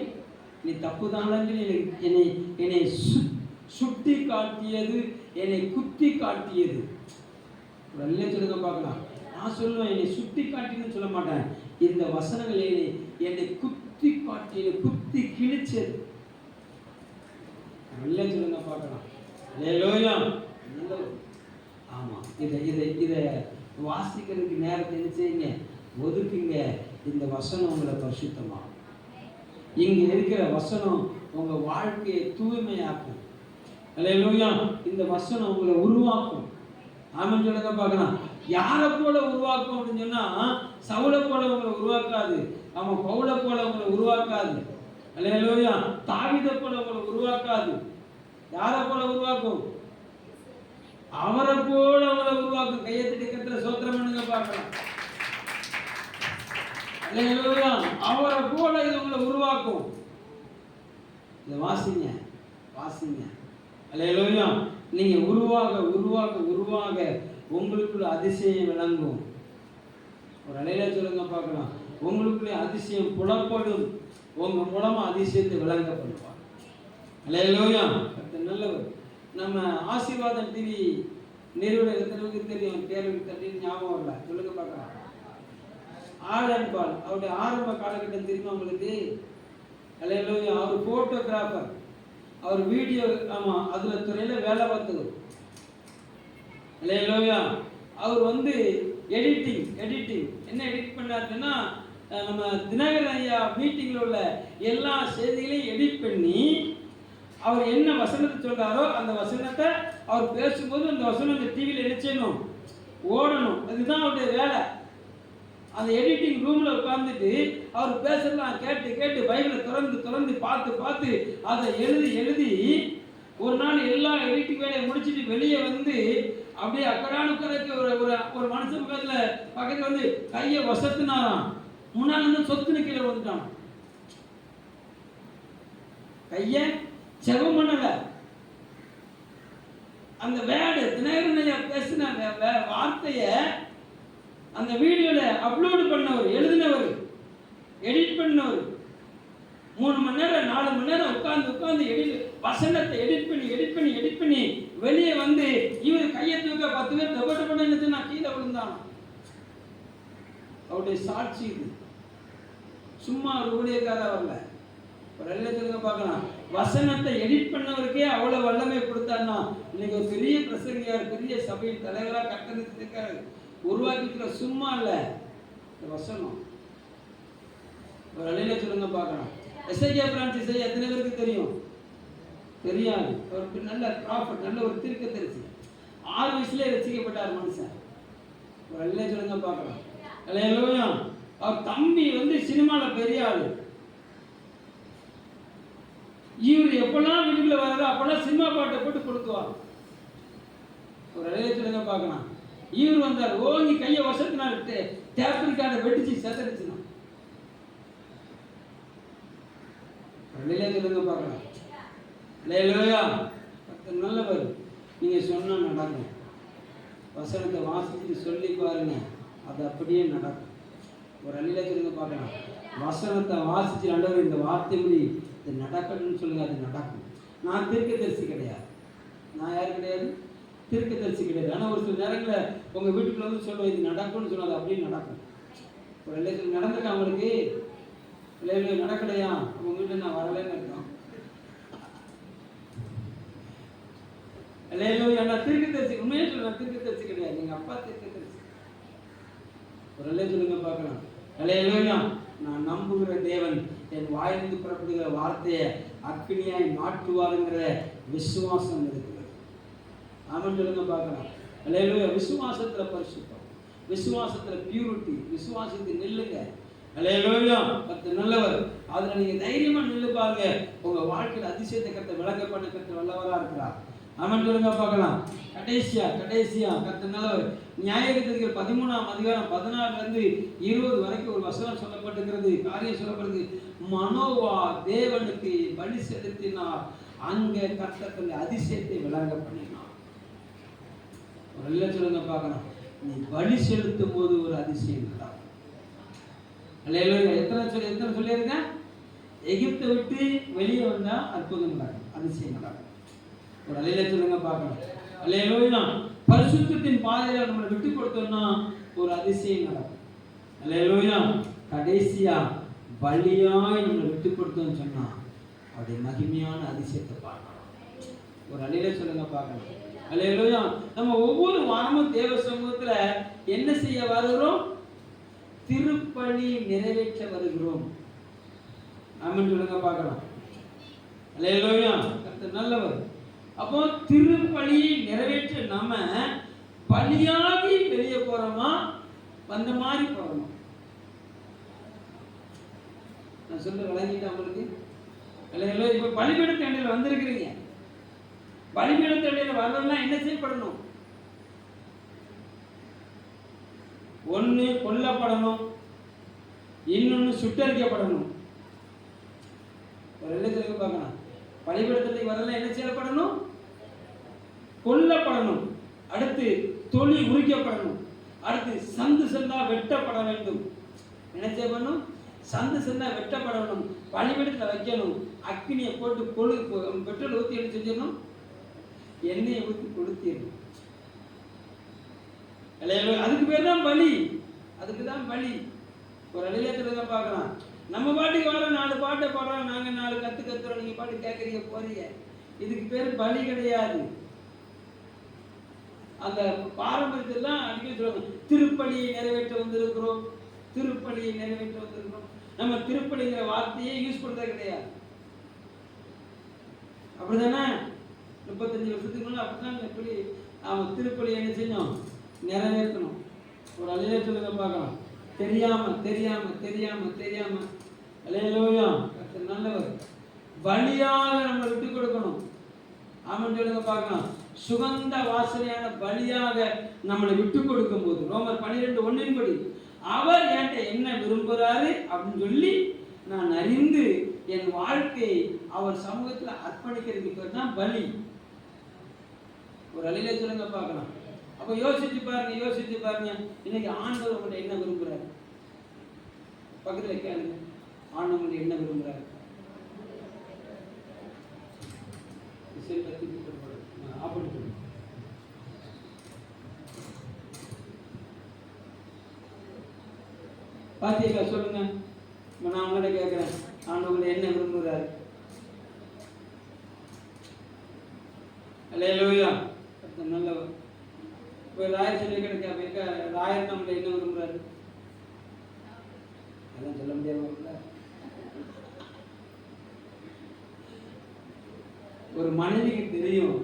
நீ தப்புதானு என்னை சுட்டி காட்டியது, என்னை குத்தி காட்டியது. நல்ல சொல்லுங்க பார்க்கலாம். நான் சொல்லுவேன், என்னை சுட்டி காட்டின்னு சொல்ல மாட்டேன். இந்த வசனங்களை என்னை குத்தி காட்டி, என்னை குத்தி கிழிச்சது. நல்ல சொல்லுங்க பார்க்கலாம். அல்லேலூயா. ஆமா, இதை வாசிக்கிறதுக்கு நேரத்தை என்ன செய்யுங்க, ஒதுக்குங்க. இந்த வசனம் உங்களை பரிசுத்தமாகும். இங்க இருக்கிற வசனம் உங்க வாழ்க்கையை தூய்மையாக்கும். அல்லேலூயா. இந்த வசனம் உங்களை உருவாக்கும். ஆமென் சொல்லுங்க பார்க்கலாம். யாரை போல உருவாக்கும் அப்படின்னு சொன்னா, சவுலை போல உங்களை உருவாக்காது. அவன் பவுலை போல உங்களை உருவாக்காது. அல்லேலூயா. தாவீதை போல உங்களை உருவாக்காது. யாரை போல உருவாக்கும்? அவரை போல உங்களை உருவாக்கும். கையை தட்டி கர்த்தரை ஸ்தோத்திரம் பண்ணுங்க பார்க்கலாம். அல்லேலூயா. அவரை போல இது உங்களை உருவாக்கும். இதை வாசிங்க வாசிங்க. அல்லேலூயா. நீங்க உருவாக உருவாக உருவாக உங்களுக்குள்ள அதிசயம் விளங்கும். ஒரு அலையில சொல்லுங்க பார்க்கலாம். உங்களுக்குள்ள அதிசயம் புலப்படும். உங்க மூலமா அதிசயத்தை விளங்கப்படுவார். அல்லேலூயா. நல்லவர். நம்ம ஆசீர்வாதம் டிவி நிறுவனம் எத்தனைக்கு தெரியும்? தேர்வுக்கு தட்டி ஞாபகம் வரல. சொல்லுங்க பார்க்கலாம். ஆலன்பால் அவருடைய ஆரம்ப காலகட்டம் தெரியுமா உங்களுக்கு? அல்லேலூயா. அவர் போட்டோகிராஃபர், அவர் வீடியோ, ஆமா, அதுல துறையில வேலை பார்த்தவர். அல்லேலூயா. அவர் எடிட்டிங் என்ன எடிட் பண்ணாருன்னா, நம்ம தினகரன் ஐயா மீட்டிங்ல உள்ள எல்லா செய்திகளையும் எடிட் பண்ணி அவர் என்ன வசனத்தை சொல்றாரோ அந்த வசனத்தை அவர் பேசும்போது அந்த வசனம் அந்த டிவியில் என்ன செய்யணும், ஓடணும். அதுதான் அவருடைய வேலை. அந்த எடிட்டிங் ரூம்ல உட்கார்ந்துட்டு அவர் பேசுறதெல்லாம் கேட்டு கேட்டு பைபிளை திறந்து பார்த்து அதை எழுதி ஒரு நாள் எல்லா எடிட்டிங் வேலையை முடிச்சுட்டு வெளியே அப்படியே அக்கடான உட்காரக்கு ஒரு மனுஷன் பக்கத்துல கையை வசத்துனாராம். முன்னாள் சொத்துன்னு கீழே வந்துட்டான். கைய செவம் பண்ணல. அந்த வேர்டு தினகரனையா பேசின வார்த்தைய அந்த வீடியோல அப்லோடு பண்ணவர், எழுதினவர், எடிட் பண்ணவர் 3 மணி நேரம் 4 மணி நேரம் உட்கார்ந்து வசனத்தை எடிட் பண்ணி வெளியே இவர் கையை தூக்க 10 பேர் தப்பட்டு பண்ணி நான் கீழே விழுந்தான். அவருடைய சாட்சி இது. சும்மா ஒரு ஊழியக்காரா வரல. ஒரு எல்லாத்துக்கு பார்க்கலாம். வசனத்தை எடிட் பண்ணவருக்கே அவ்வளவு வல்லமை கொடுத்தான்னா இன்னைக்கு ஒரு பெரிய பிரசங்கியார், பெரிய சபையின் தலைவரா கட்டணத்துக்காரு உருவாக்கிக்கிற சும்மா இல்ல இந்த வசனம். ஒரு அலையில சொல்லுங்க பார்க்கலாம். எஸ்ஐயா பிரான்சிஸ் ஐயா எத்தனை பேருக்கு தெரியும்? தெரியாது. ஒரு நல்ல ப்ராஃபட், நல்ல ஒரு தீர்க்கதரிசி. 6 வயசுல ரசிக்கப்பட்டார் மனுஷன். ஒரு அலையில சொல்லுங்க பார்க்கலாம். அல்லேலூயா. அவர் தம்பி சினிமால பெரிய ஆளு. இவர் எப்பெல்லாம் வீட்டுக்குள்ள வராரோ அப்பெல்லாம் சினிமா பாட்டை போட்டு கொடுக்குவார். ஒரு அலையில சொல்லுங்க பார்க்கலாம். இவர் வந்தார், ஓங்கி கையை வசத்தினார், டேப் கார்டை வெடிச்சு செதறிச்சுனா. சொல்லுங்க பார்க்கலாம். அல்லேலூயா. நல்லவர். நீங்க சொன்னா நடக்கும். வசனத்தை வாசிச்சுட்டு சொல்லி பாருங்க, அது அப்படியே நடக்கும். ஒரு அள்ளியில சொல்லுங்க பார்க்கலாம், வசனத்தை வாசிச்சு ஆண்டவர் இந்த வார்த்தைப்படி இது நடக்கணும்னு சொல்லுங்க, அது நடக்கும். நான் தீர்க்கதரிசி கிடையாது, நான் யார் கிடையாது, தீர்க்கதரிசி கிடையாது. ஆனால் ஒரு சில நேரங்களில் உங்கள் வீட்டுக்குள்ள வந்து சொல்லுவோம் இது நடக்கும்னு சொன்னாது, அப்படியே நடக்கும். ஒரு எல்லையில் நடந்திருக்கேன் அவங்களுக்கு, இல்லை நடக்கலையா அவங்க வீட்டில் நான் வரலன்னு இருக்கோம். நான் தீர்க்கதரிசி, உண்மையே சொல்லுவேன், தீர்க்கதரிசி கிடையாது, எங்கள் அப்பா தீர்க்கதரிசி. ஒரு எல்லை சொல்லுங்க பார்க்கலாம். அல்லேலூயா. நான் நம்புகிற தேவன் என் வாயிலிருந்து புறப்படுகிற வார்த்தையை அக்னியாய் மாற்றுவாருங்கிற விசுவாசம் இருக்கிறது. ஆமென் சொல்லுங்க பார்க்கலாம். அல்லேலூயா. விசுவாசத்துல பரிசுத்தம், விசுவாசத்துல பியூரிட்டி, விசுவாசத்தில் நில்லுங்க. அல்லேலூயா. கர்த்தர் நல்லவர். அதுல நீங்க தைரியமா நில்லு பாருங்க, உங்க வாழ்க்கையில் அதிசயத்தை கர்த்தர் விளங்க பண்ண கர்த்தர் வல்லவரா இருக்கிறார். ஆமென் சொல்லுங்க பார்க்கலாம். கடைசியா கர்த்தர் நல்லவர். நியாயாதிபதிகள் 13ஆம் அதிகாரம் 16 20 வரைக்கும் ஒரு வசனம் சொல்லப்பட்டிருக்கிறது, காரியம் சொல்லப்படுது. மனோவா தேவனுக்கு பலி செலுத்தினார், அங்க கர்த்தர் தன்னுடைய அதிசயத்தை விளங்க பண்ணினார். ஒரு சொல்லுங்க பார்க்கலாம், நீ பலி செலுத்தும் போது ஒரு அதிசயம் நடக்கும். எத்தனை சொல்லியிருக்கேன், எகிப்தை விட்டு வெளியே வந்தா அற்புதம் நடக்கும், அதிசயம் நடக்கும். ஒரு அலையில சொல்லுங்க பார்க்கலாம். அல்லேலூயா. பரிசுத்தத்தின் பாதையில நம்மளை விட்டு கொடுத்தோம்னா ஒரு அதிசயம் நடக்கும். அல்லேலூயா. கடைசியா பலியாய் நம்மளை விட்டு கொடுத்தோம்னு சொன்னா அவருடைய மகிமையான அதிசயத்தை பார்க்கலாம். ஒரு அலையில சொல்லுங்க பார்க்கலாம். அல்லேலூயா. நம்ம ஒவ்வொரு வாரமும் தேவ சமூகத்துல என்ன செய்ய வருகிறோம், திருப்பலி நிறைவேற்ற வருகிறோம். ஆமென் சொல்லுங்க பார்க்கலாம். அல்லேலூயா. கர்த்தர் நல்லவர். அப்போ திருப்பலியை நிறைவேற்ற நம்ம பலியாகி வெளியே போறோமா, வந்த மாதிரி போறோமா? நான் சொல்ல விளங்கிட்டேன் உங்களுக்கு. இப்ப பலிபீடத்து அண்டையில் வந்திருக்கிறீங்க, பலிபீடத்து அண்டையில் வரலாம் என்ன செய்யப்படணும்? ஒண்ணு கொல்லப்படணும், இன்னொன்னு சுட்டரிக்கப்படணும். ஒரு எழுத்துக்கு பார்க்கலாம். பலிபீடத்துக்கு வரலாம் என்ன செய்யப்படணும்? கொல்லப்படணும். அடுத்து தொழி உரிக்கப்படணும். அடுத்து சந்து சந்தா வெட்டப்பட வேண்டும். என்ன செய்யணும்? சந்து சந்தா வெட்டப்படணும். பலிபீடத்தில் வைக்கணும். அக்னியை போட்டு பெட்ரோல் ஊற்றி என்ன செஞ்சிடணும்? எண்ணெயை ஊற்றி கொளுத்திடணும். அதுக்கு பேர் தான் பலி, அதுக்கு தான் பலி. ஒரு அலையில தான் பார்க்கலாம். நம்ம பாட்டுக்கு வர 4 பாட்டை பாடுறோம், நாங்க 4 கத்துறோம், நீங்க பாட்டு கேட்கறீங்க போறீங்க. இதுக்கு பேர் பலி கிடையாது. அந்த பாரம்பரியத்தெல்லாம் அடிக்கடி சொல்லுவாங்க, திருப்பலியை நிறைவேற்ற வந்திருக்கிறோம், திருப்பலியை நிறைவேற்ற வந்திருக்கிறோம். நம்ம திருப்பலிங்கிற வார்த்தையே யூஸ் பண்றது கிடையாது. அப்படிதானே? 35 வருஷத்துக்கு முன்னாடி அப்படிதான் எப்படி அவன் திருப்பலி என்ன செய்யணும், நிறைவேற்றணும். ஒரு அலையில சொல்லுங்க பார்க்கலாம். தெரியாம அல்லேலூயா. கர்த்தர் நல்லவர். பலியாக நம்ம விட்டு கொடுக்கணும். ஆமென் சொல்லுங்க பார்க்கலாம். சுகந்த வாசனையான பலியாக நம்மளை விட்டு கொடுக்கும் போது ரோமர் 12:1 படி அவர் என்கிட்ட என்ன விரும்புகிறாரு அப்படின்னு சொல்லி நான் அறிந்து என் வாழ்க்கையை அவர் சமூகத்தில் அர்ப்பணிக்கிறதுக்கு பேர் தான் பலி. ஒரு அலையில சொல்லுங்க பார்க்கலாம். அப்ப யோசிச்சு பாருங்க, இன்னைக்கு ஆண்டவர் உங்கள்ட்ட என்ன விரும்புகிறாரு? பக்கத்துல கேளுங்க, ஆண்டவர் உங்கள்ட்ட என்ன விரும்புகிறாரு? பாத்தீங்களா? சொல்லுங்க. நான் உங்கள்ட்ட கேட்கிறேன், ஆண்டவர் என்ன விரும்புகிறாரு? அல்லேலூயா. நல்லவர். இப்போ ராயர் சொல்லி கிடைக்க ராயர் நம்மள என்ன விரும்புகிறாரு? அதான் சொல்ல முடியாம. ஒரு மனைவிக்கு தெரியும்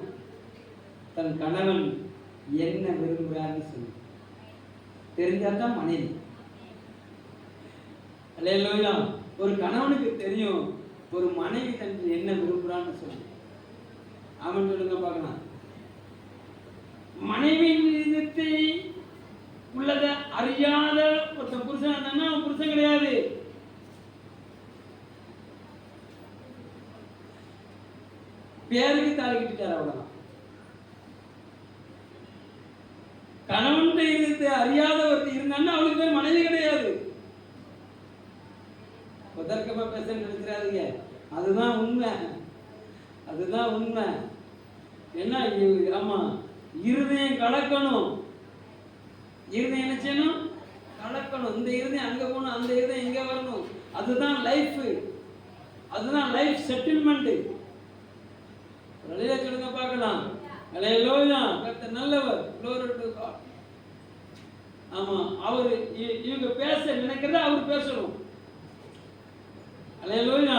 தன் கணவன் என்ன விரும்புகிறான்னு சொல்லி, தெரிஞ்சாதான் மனைவி. அல்லேலூயா. ஒரு கணவனுக்கு தெரியும் ஒரு மனைவி தன் என்ன விரும்புகிறான்னு சொல்லி. ஆமென் சொல்லுங்க பார்க்கலாம். மனைவியின் விதத்தை உள்ளத அறியாத ஒருத்தன் புருஷன் இருந்தான்னா அவன் புருஷன் கிடையாது. பேருக்கு தாலி கட்டிட்டார், அவ்வளவுதான். கணவன் இருந்து அறியாத ஒருத்தர் இருந்தான்னா அவளுக்கு பேர் மனைவி கிடையாது. பதர்க்கமா பேச நினைக்கிறாதீங்க, அதுதான் உண்மை, அதுதான் உண்மை. என்ன ஆமா, இருதயம் கலக்கணும், இருதயம் என்ன செய்யணும், கலக்கணும். இந்த இருதயம் அங்க போகணும், அந்த இருதயம் இங்க வரணும். அதுதான் லைஃப், அதுதான் லைஃப் செட்டில்மெண்ட். சொல்லுங்க பார்க்கலாம். ஹல்லேலூயா, கர்த்தர் நல்லவர். glory to God. ஆமா, அவர் இவங்க பேச நினைக்கிறத அவர் பேசணும். ஹல்லேலூயா,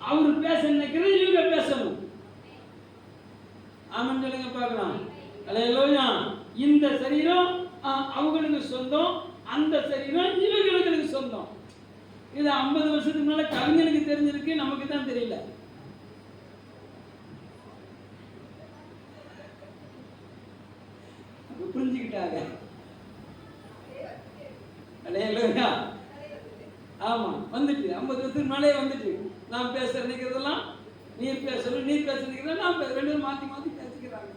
அவர் பேச நினைக்கிறத இவங்க பேசணும். ஆமென் சொல்லுங்க பார்க்கலாம். ஹல்லேலூயா. இந்த சரீரம் அவங்களுக்கு சொந்தம், அந்த சரீரம் இவங்களுக்கு சொந்தம். இது 50 வருஷத்துக்கு முன்னால கவிஞனுக்கு தெரிஞ்சிருக்கு, நமக்கு தான் தெரியல. புரிஞ்சுக்கிட்டாங்க. ஹல்லேலூயா. ஆமா, வந்துட்டு 50 வருஷத்துக்கு முன்னாலே வந்துட்டு. நான் பேச நினைக்கிறதெல்லாம் நீ பேசணும், நீ பேச நினைக்கிறத நான் ரெண்டு பேரும் மாற்றி மாற்றி பேசிக்கிறாங்க.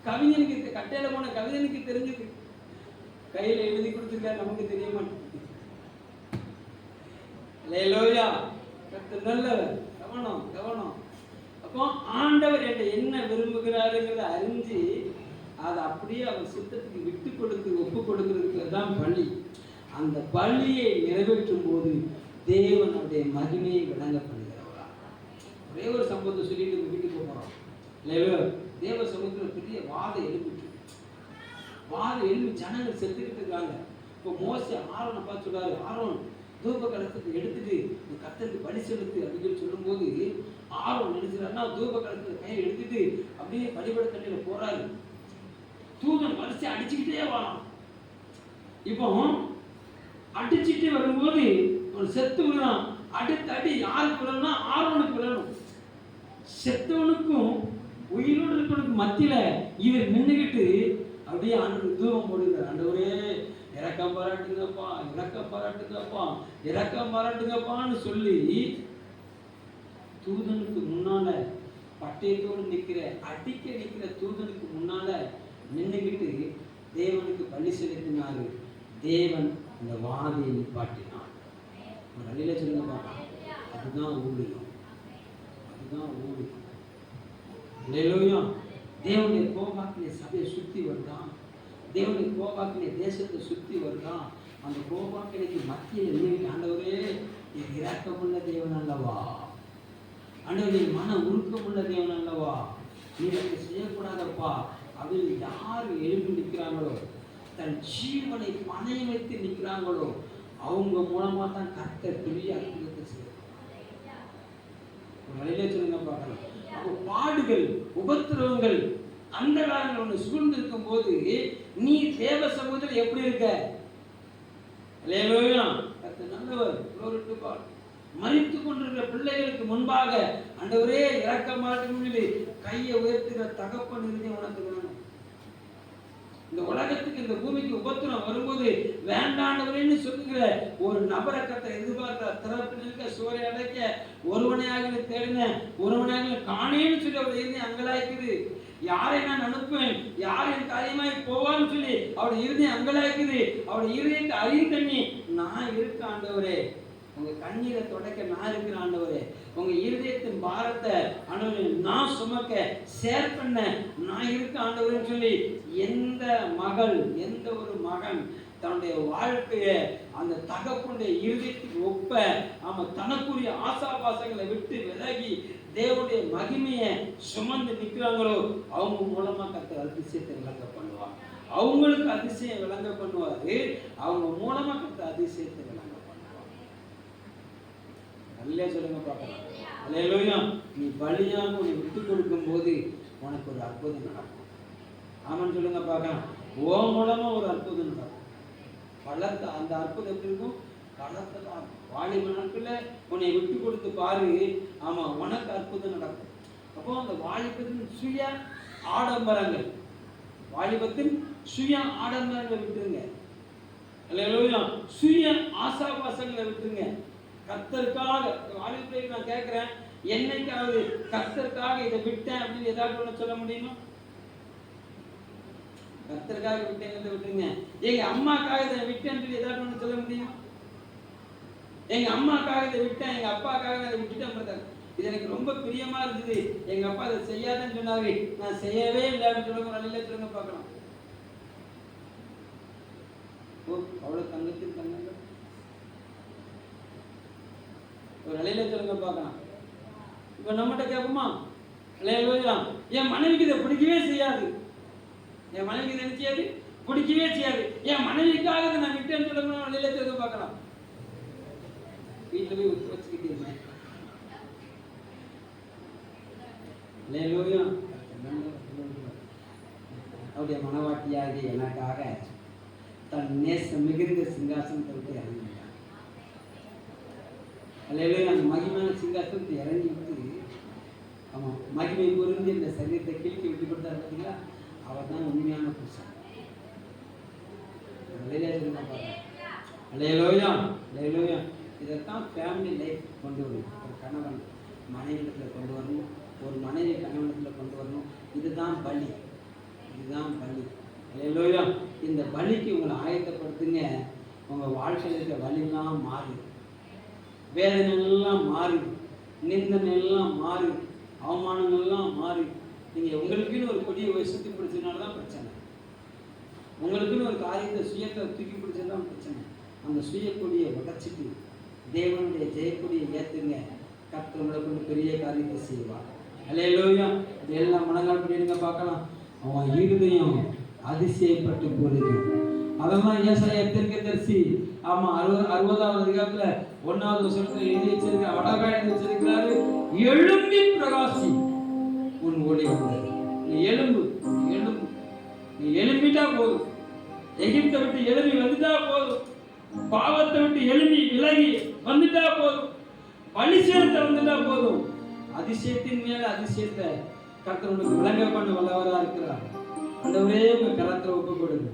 கவிஞனுக்கு, கட்டையில போன கவிஞனுக்கு தெரிஞ்சது, கையில் எழுதி கொடுத்துருக்காரு, நமக்கு தெரிய மாட்டேங்குது. ஹல்லேலூயா, கர்த்தர் நல்லவர். கவனம் கவனம். அப்போ ஆண்டவர் என்ன விரும்புகிறாருங்கிறத அறிஞ்சு அதை அப்படியே அவர் சித்தத்துக்கு விட்டு கொடுத்து ஒப்பு கொடுக்கிறதுக்கு தான் பலி. அந்த பலியை நிறைவேற்றும் போது தேவனுடைய மகிமையை விளங்க பண்ணுகிறவரா. ஒரே ஒரு சம்பவத்தை சொல்லிட்டு வீட்டுக்கு போகிறோம். இல்லையா, தேவ சமூகத்தில் பெரிய வாதம் எழுப்பிட்டு, வாதம் எழுப்பி ஜனங்கள் செத்துக்கிட்டு இருக்காங்க. இப்போ மோசே ஆரோனை பார்த்து சொல்றாரு, ஆரோன் தூப கலசத்தை எடுத்துட்டு கர்த்தருக்கு பலி செலுத்து அப்படின்னு சொல்லும்போது ஆரோன் நினைச்சாருன்னா தூப கலசத்தை கையில் எடுத்துட்டு அப்படியே பலிபட தண்ணியில போறாரு. தூதன் வரிசை அடிச்சுக்கிட்டே வரான். இப்போ அடிச்சுட்டே வரும்போது ஒரு செத்து விழுறான். அடுத்த அடி யாருக்கு விழணும்னா ஆரோனுக்கு விழணும். செத்தவனுக்கும் உயிரோடு இருக்கிறவனுக்கு மத்தியில இவர் நின்றுகிட்டு அப்படியே ஆண்டு தூபம் போடுகிறார். ஆண்டவரே இரக்கம் பாராட்டுங்கப்பா, இரக்கம் பாராட்டுங்கப்பா, இரக்கம் பாராட்டுங்கப்பான்னு சொல்லி தூதனுக்கு முன்னால பட்டயத்தோடு நிற்கிற, அடிக்க நிற்கிற தூதனுக்கு முன்னால நின்றுகிட்டு தேவனுக்கு பலி செலுத்தினாரு. தேவன் அந்த வாதியை நிப்பாட்டினார். ஒரு அழில சொல்லுங்க பார்க்கலாம். அதுதான் ஊழியம், அதுதான் ஊழியம். ஹல்லேலூயா. தேவனுடைய கோபாக்கினை சபையை சுற்றி வருதான், தேவனுடைய கோபாக்கினை தேசத்தை சுற்றி வருதான். அந்த கோபாக்கினைக்கு மத்தியில் நீங்க ஆண்டவரே இரக்கமுள்ள தேவன் அல்லவா, ஆண்டவரே மன உருக்கமுள்ள தேவன் அல்லவா, நீ அதை செய்யக்கூடாதப்பா அப்படின்னு யார் எழுப்பி நிற்கிறாங்களோ, தன் ஜீவனை பணையம் வைத்து நிற்கிறாங்களோ அவங்க மூலமா தான் கர்த்தர் பெரிய அற்புதத்தை செய்யணும். வழியிலே சொல்லுங்க பார்க்கலாம். அப்போ பாடுகள், உபத்திரவங்கள் அந்த காலங்கள் ஒன்று சூழ்ந்து இருக்கும் போது நீ தேவ சமூகத்தில் எப்படி இருக்க? ஹல்லேலூயா, கர்த்தர் நல்லவர். glory to God. மரித்து கொண்டிருக்கிற பிள்ளைகளுக்கு முன்பாக ஆண்டவரே இரக்கமாட்டேன்னு கையை உயர்த்துகிற தகப்பன் இருந்தே உணர்ந்து வேணும். இந்த உலகத்துக்கு, இந்த பூமிக்கு உபத்திரம் வரும்போது வேண்டாண்டவரேன்னு சொல்லுகிற ஒரு நபரை கர்த்தர் எதிர்பார்க்கிற திறப்பில் இருக்க சோரை அடைக்க ஒருவனையாக தேடின ஒருவனையாக காணேன்னு சொல்லி அவருடைய இருதயம் அங்கலாய்க்குது. யாரை நான் அனுப்புவேன், யார் என் காரியமாய் போவான்னு சொல்லி அவருடைய இருதயம் அங்கலாய்க்குது. அவருடைய இருதயத்தை அறிந்தண்ணி நான் இருக்க ஆண்டவரே, உங்க கண்ணீரை தொடக்க நான் இருக்கிற ஆண்டவரே, உங்க இருதயத்தின் பாரத்தை ஆண்டவரே நான் சுமக்க ஷேர் பண்ண நான் இருக்க ஆண்டவரேன்னு சொல்லி எந்த மகள், எந்த ஒரு மகன் தன்னுடைய வாழ்க்கையை அந்த தகப்பனுடைய இருதயத்துக்கு ஒப்ப தனக்குரிய ஆசாபாசங்களை விட்டு விலகி தேவனுடைய மகிமையை சுமந்து நிற்கிறாங்களோ அவங்க மூலமா கர்த்தர் அதிசயத்தை விளங்க பண்ணுவாங்க. அவங்களுக்கு அதிசயம் விளங்க பண்ணுவாரு, அவங்க மூலமா கர்த்தர் அதிசயத்தை விளங்க பண்ணுவாங்க. நல்ல சொல்லுங்க பார்க்கலாம். ஹல்லேலூயா. நீ பலியாக உன்னை விட்டு கொடுக்கும் போது உனக்கு ஒரு அற்புதம் நடக்கும். ஆமான்னு சொல்லுங்க பார்க்கலாம். ஓ மூலமா ஒரு அற்புதம் நடக்கும். பலத்த அந்த அற்புதம் எப்படி இருக்கும்? பலத்தான் வாலிப நாட்கள்ல உன்னை விட்டு கொடுத்து பாரு, ஆமா உனக்கு அற்புதம் நடக்கும். அப்போ அந்த வாலிபத்தின் சுய ஆடம்பரங்கள், வாலிபத்தின் சுய ஆடம்பரங்களை விட்டுருங்க. ஹல்லேலூயா. சுய ஆசாபாசங்களை விட்டுருங்க. கர்த்தருக்காக வாலிபத்தை நான் கேட்கிறேன், என்னைக்காவது கர்த்தருக்காக இதை விட்டேன் அப்படின்னு ஏதாவது ஒன்று சொல்ல முடியுமா? கர்த்தருக்காக விட்டேங்கிறத விட்டுருங்க. எங்க அம்மாக்காக இதை விட்டேன்னு ஏதாவது ஒன்று சொல்ல முடியும்? எங்க அம்மாக்காக இதை விட்டேன், எங்க அப்பாக்காக அதை விட்டுட்டேன் பிரதர், இது எனக்கு ரொம்ப பிரியமா இருந்தது, எங்க அப்பா அதை செய்யாதுன்னு சொன்னாரு, நான் செய்யவே இல்லை அப்படின்னு சொல்லுங்க. நல்ல சொல்லுங்க பார்க்கலாம். ஓ அவ்வளவு தங்கத்தின் தங்கங்க ஒரு நிலையில சொல்லுங்க பார்க்கலாம். இப்ப நம்மகிட்ட கேட்போமா? என் மனைவிக்கு இதை பிடிக்கவே செய்யாது, என் மனைவிக்கு இதை நினைச்சாது பிடிக்கவே செய்யாது, என் மனைவிக்காக இதை நான் விட்டேன்னு சொல்லுங்க. நிலையில சொல்லுங்க பார்க்கலாம். வீட்டில் போய் ஒத்து வச்சுக்கிட்டே இருந்தேன். அவருடைய மனவாட்டியாக எனக்காக தன் நேச மிகுந்த சிங்காசனத்தை விட்டு இறங்கிட்டான். அந்த மகிமையான சிங்காசனத்தை இறங்கி விட்டு, ஆமாம், மகிமை பொருந்து இந்த சரீரத்தை கீழ்த்தி விட்டு கொடுத்தாரு பார்த்தீங்களா, அவர் தான் உண்மையான புருஷன். இதைத்தான் ஃபேமிலி லைஃப் கொண்டு வரணும். ஒரு கணவன் மனைவிடத்தில் கொண்டு வரணும், ஒரு மனைவி கணவனத்தில் கொண்டு வரணும். இதுதான் பலி, இதுதான் பலி. அல்லேலூயா. இந்த பலிக்கு உங்களை ஆயத்தப்படுத்துங்க. உங்கள் வாழ்க்கையில் இருக்க வலிலாம் மாறி, வேதனைலாம் மாறி, நிந்தனைலாம் மாறி, அவமானங்கள்லாம் மாறி, நீங்கள் உங்களுக்குன்னு ஒரு கொடியை சுற்றி பிடிச்சதுனால தான் பிரச்சனை. உங்களுக்குன்னு ஒரு காரியத்தை சுயத்தை தூக்கி பிடிச்சதுதான் பிரச்சனை. அந்த சுயக்கொடியை உடைச்சிட்டு தேவனுடைய ஜெயக்கொடியை ஏற்றுங்க. கர்த்தர் உங்களை கொண்டு பெரிய காரியத்தை செய்வார். அல்லேலூயா. இது எல்லாம் மனங்கால் பண்ணிடுங்க பார்க்கலாம். அவன் இருதயம் அதிசயப்பட்டு போடுது. அதெல்லாம் ஏசாயா தீர்க்கதரிசி, ஆமா, 60வது அதிகாரத்துல 1வது வசனத்துல எழுதி வச்சிருக்க, அழகா எழுதி வச்சிருக்கிறாரு. எழும்பி பிரகாசி, உன் ஒளி வந்தது. நீ எழும்பு, எழும்பு, நீ எழும்பிட்டா போதும். எகிப்தை விட்டு எழும்பி வந்துட்டா போதும். பாவத்தை விட்டு எழும்பி விலகி வந்துட்டா போதும். பலிசேரத்தை வந்துட்டா போதும். அதிசயத்தின் மேல அதிசயத்தை கர்த்தர் உனக்கு விளங்க பண்ண வல்லவரா இருக்கிறார். ஆண்டவரே, உங்க கரத்துல ஒப்பு கொடுங்க.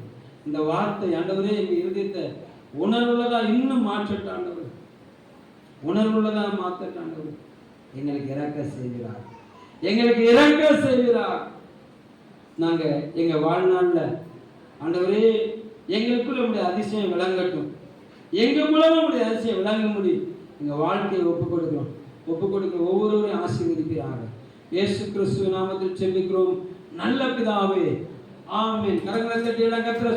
இந்த வார்த்தை ஆண்டவரே எங்க இருதயத்தை உணர்வுள்ளதா இன்னும் மாற்றட்ட ஆண்டவர், உணர்வுள்ளதா மாற்றட்ட ஆண்டவர். எங்களுக்கு இறக்க செய்கிறார், எங்களுக்கு இறக்க செய்கிறார். நாங்க எங்க வாழ்நாள்ல ஆண்டவரே எங்களுக்குள்ள உடைய அதிசயம் விளங்கட்டும், எங்க மூலமா உடைய அதிசயம் விளங்க முடியும். எங்க வாழ்க்கையை ஒப்பு கொடுக்கிறோம். ஒப்பு கொடுக்கிற ஒவ்வொருவரையும் ஆசீர்வதிப்பீராக. இயேசு கிறிஸ்துவின் நாமத்தில் ஜெபிக்கிறோம் நல்ல பிதாவே, ஆமென். கரங்களை தட்டி எல்லாம் கர்த்தரை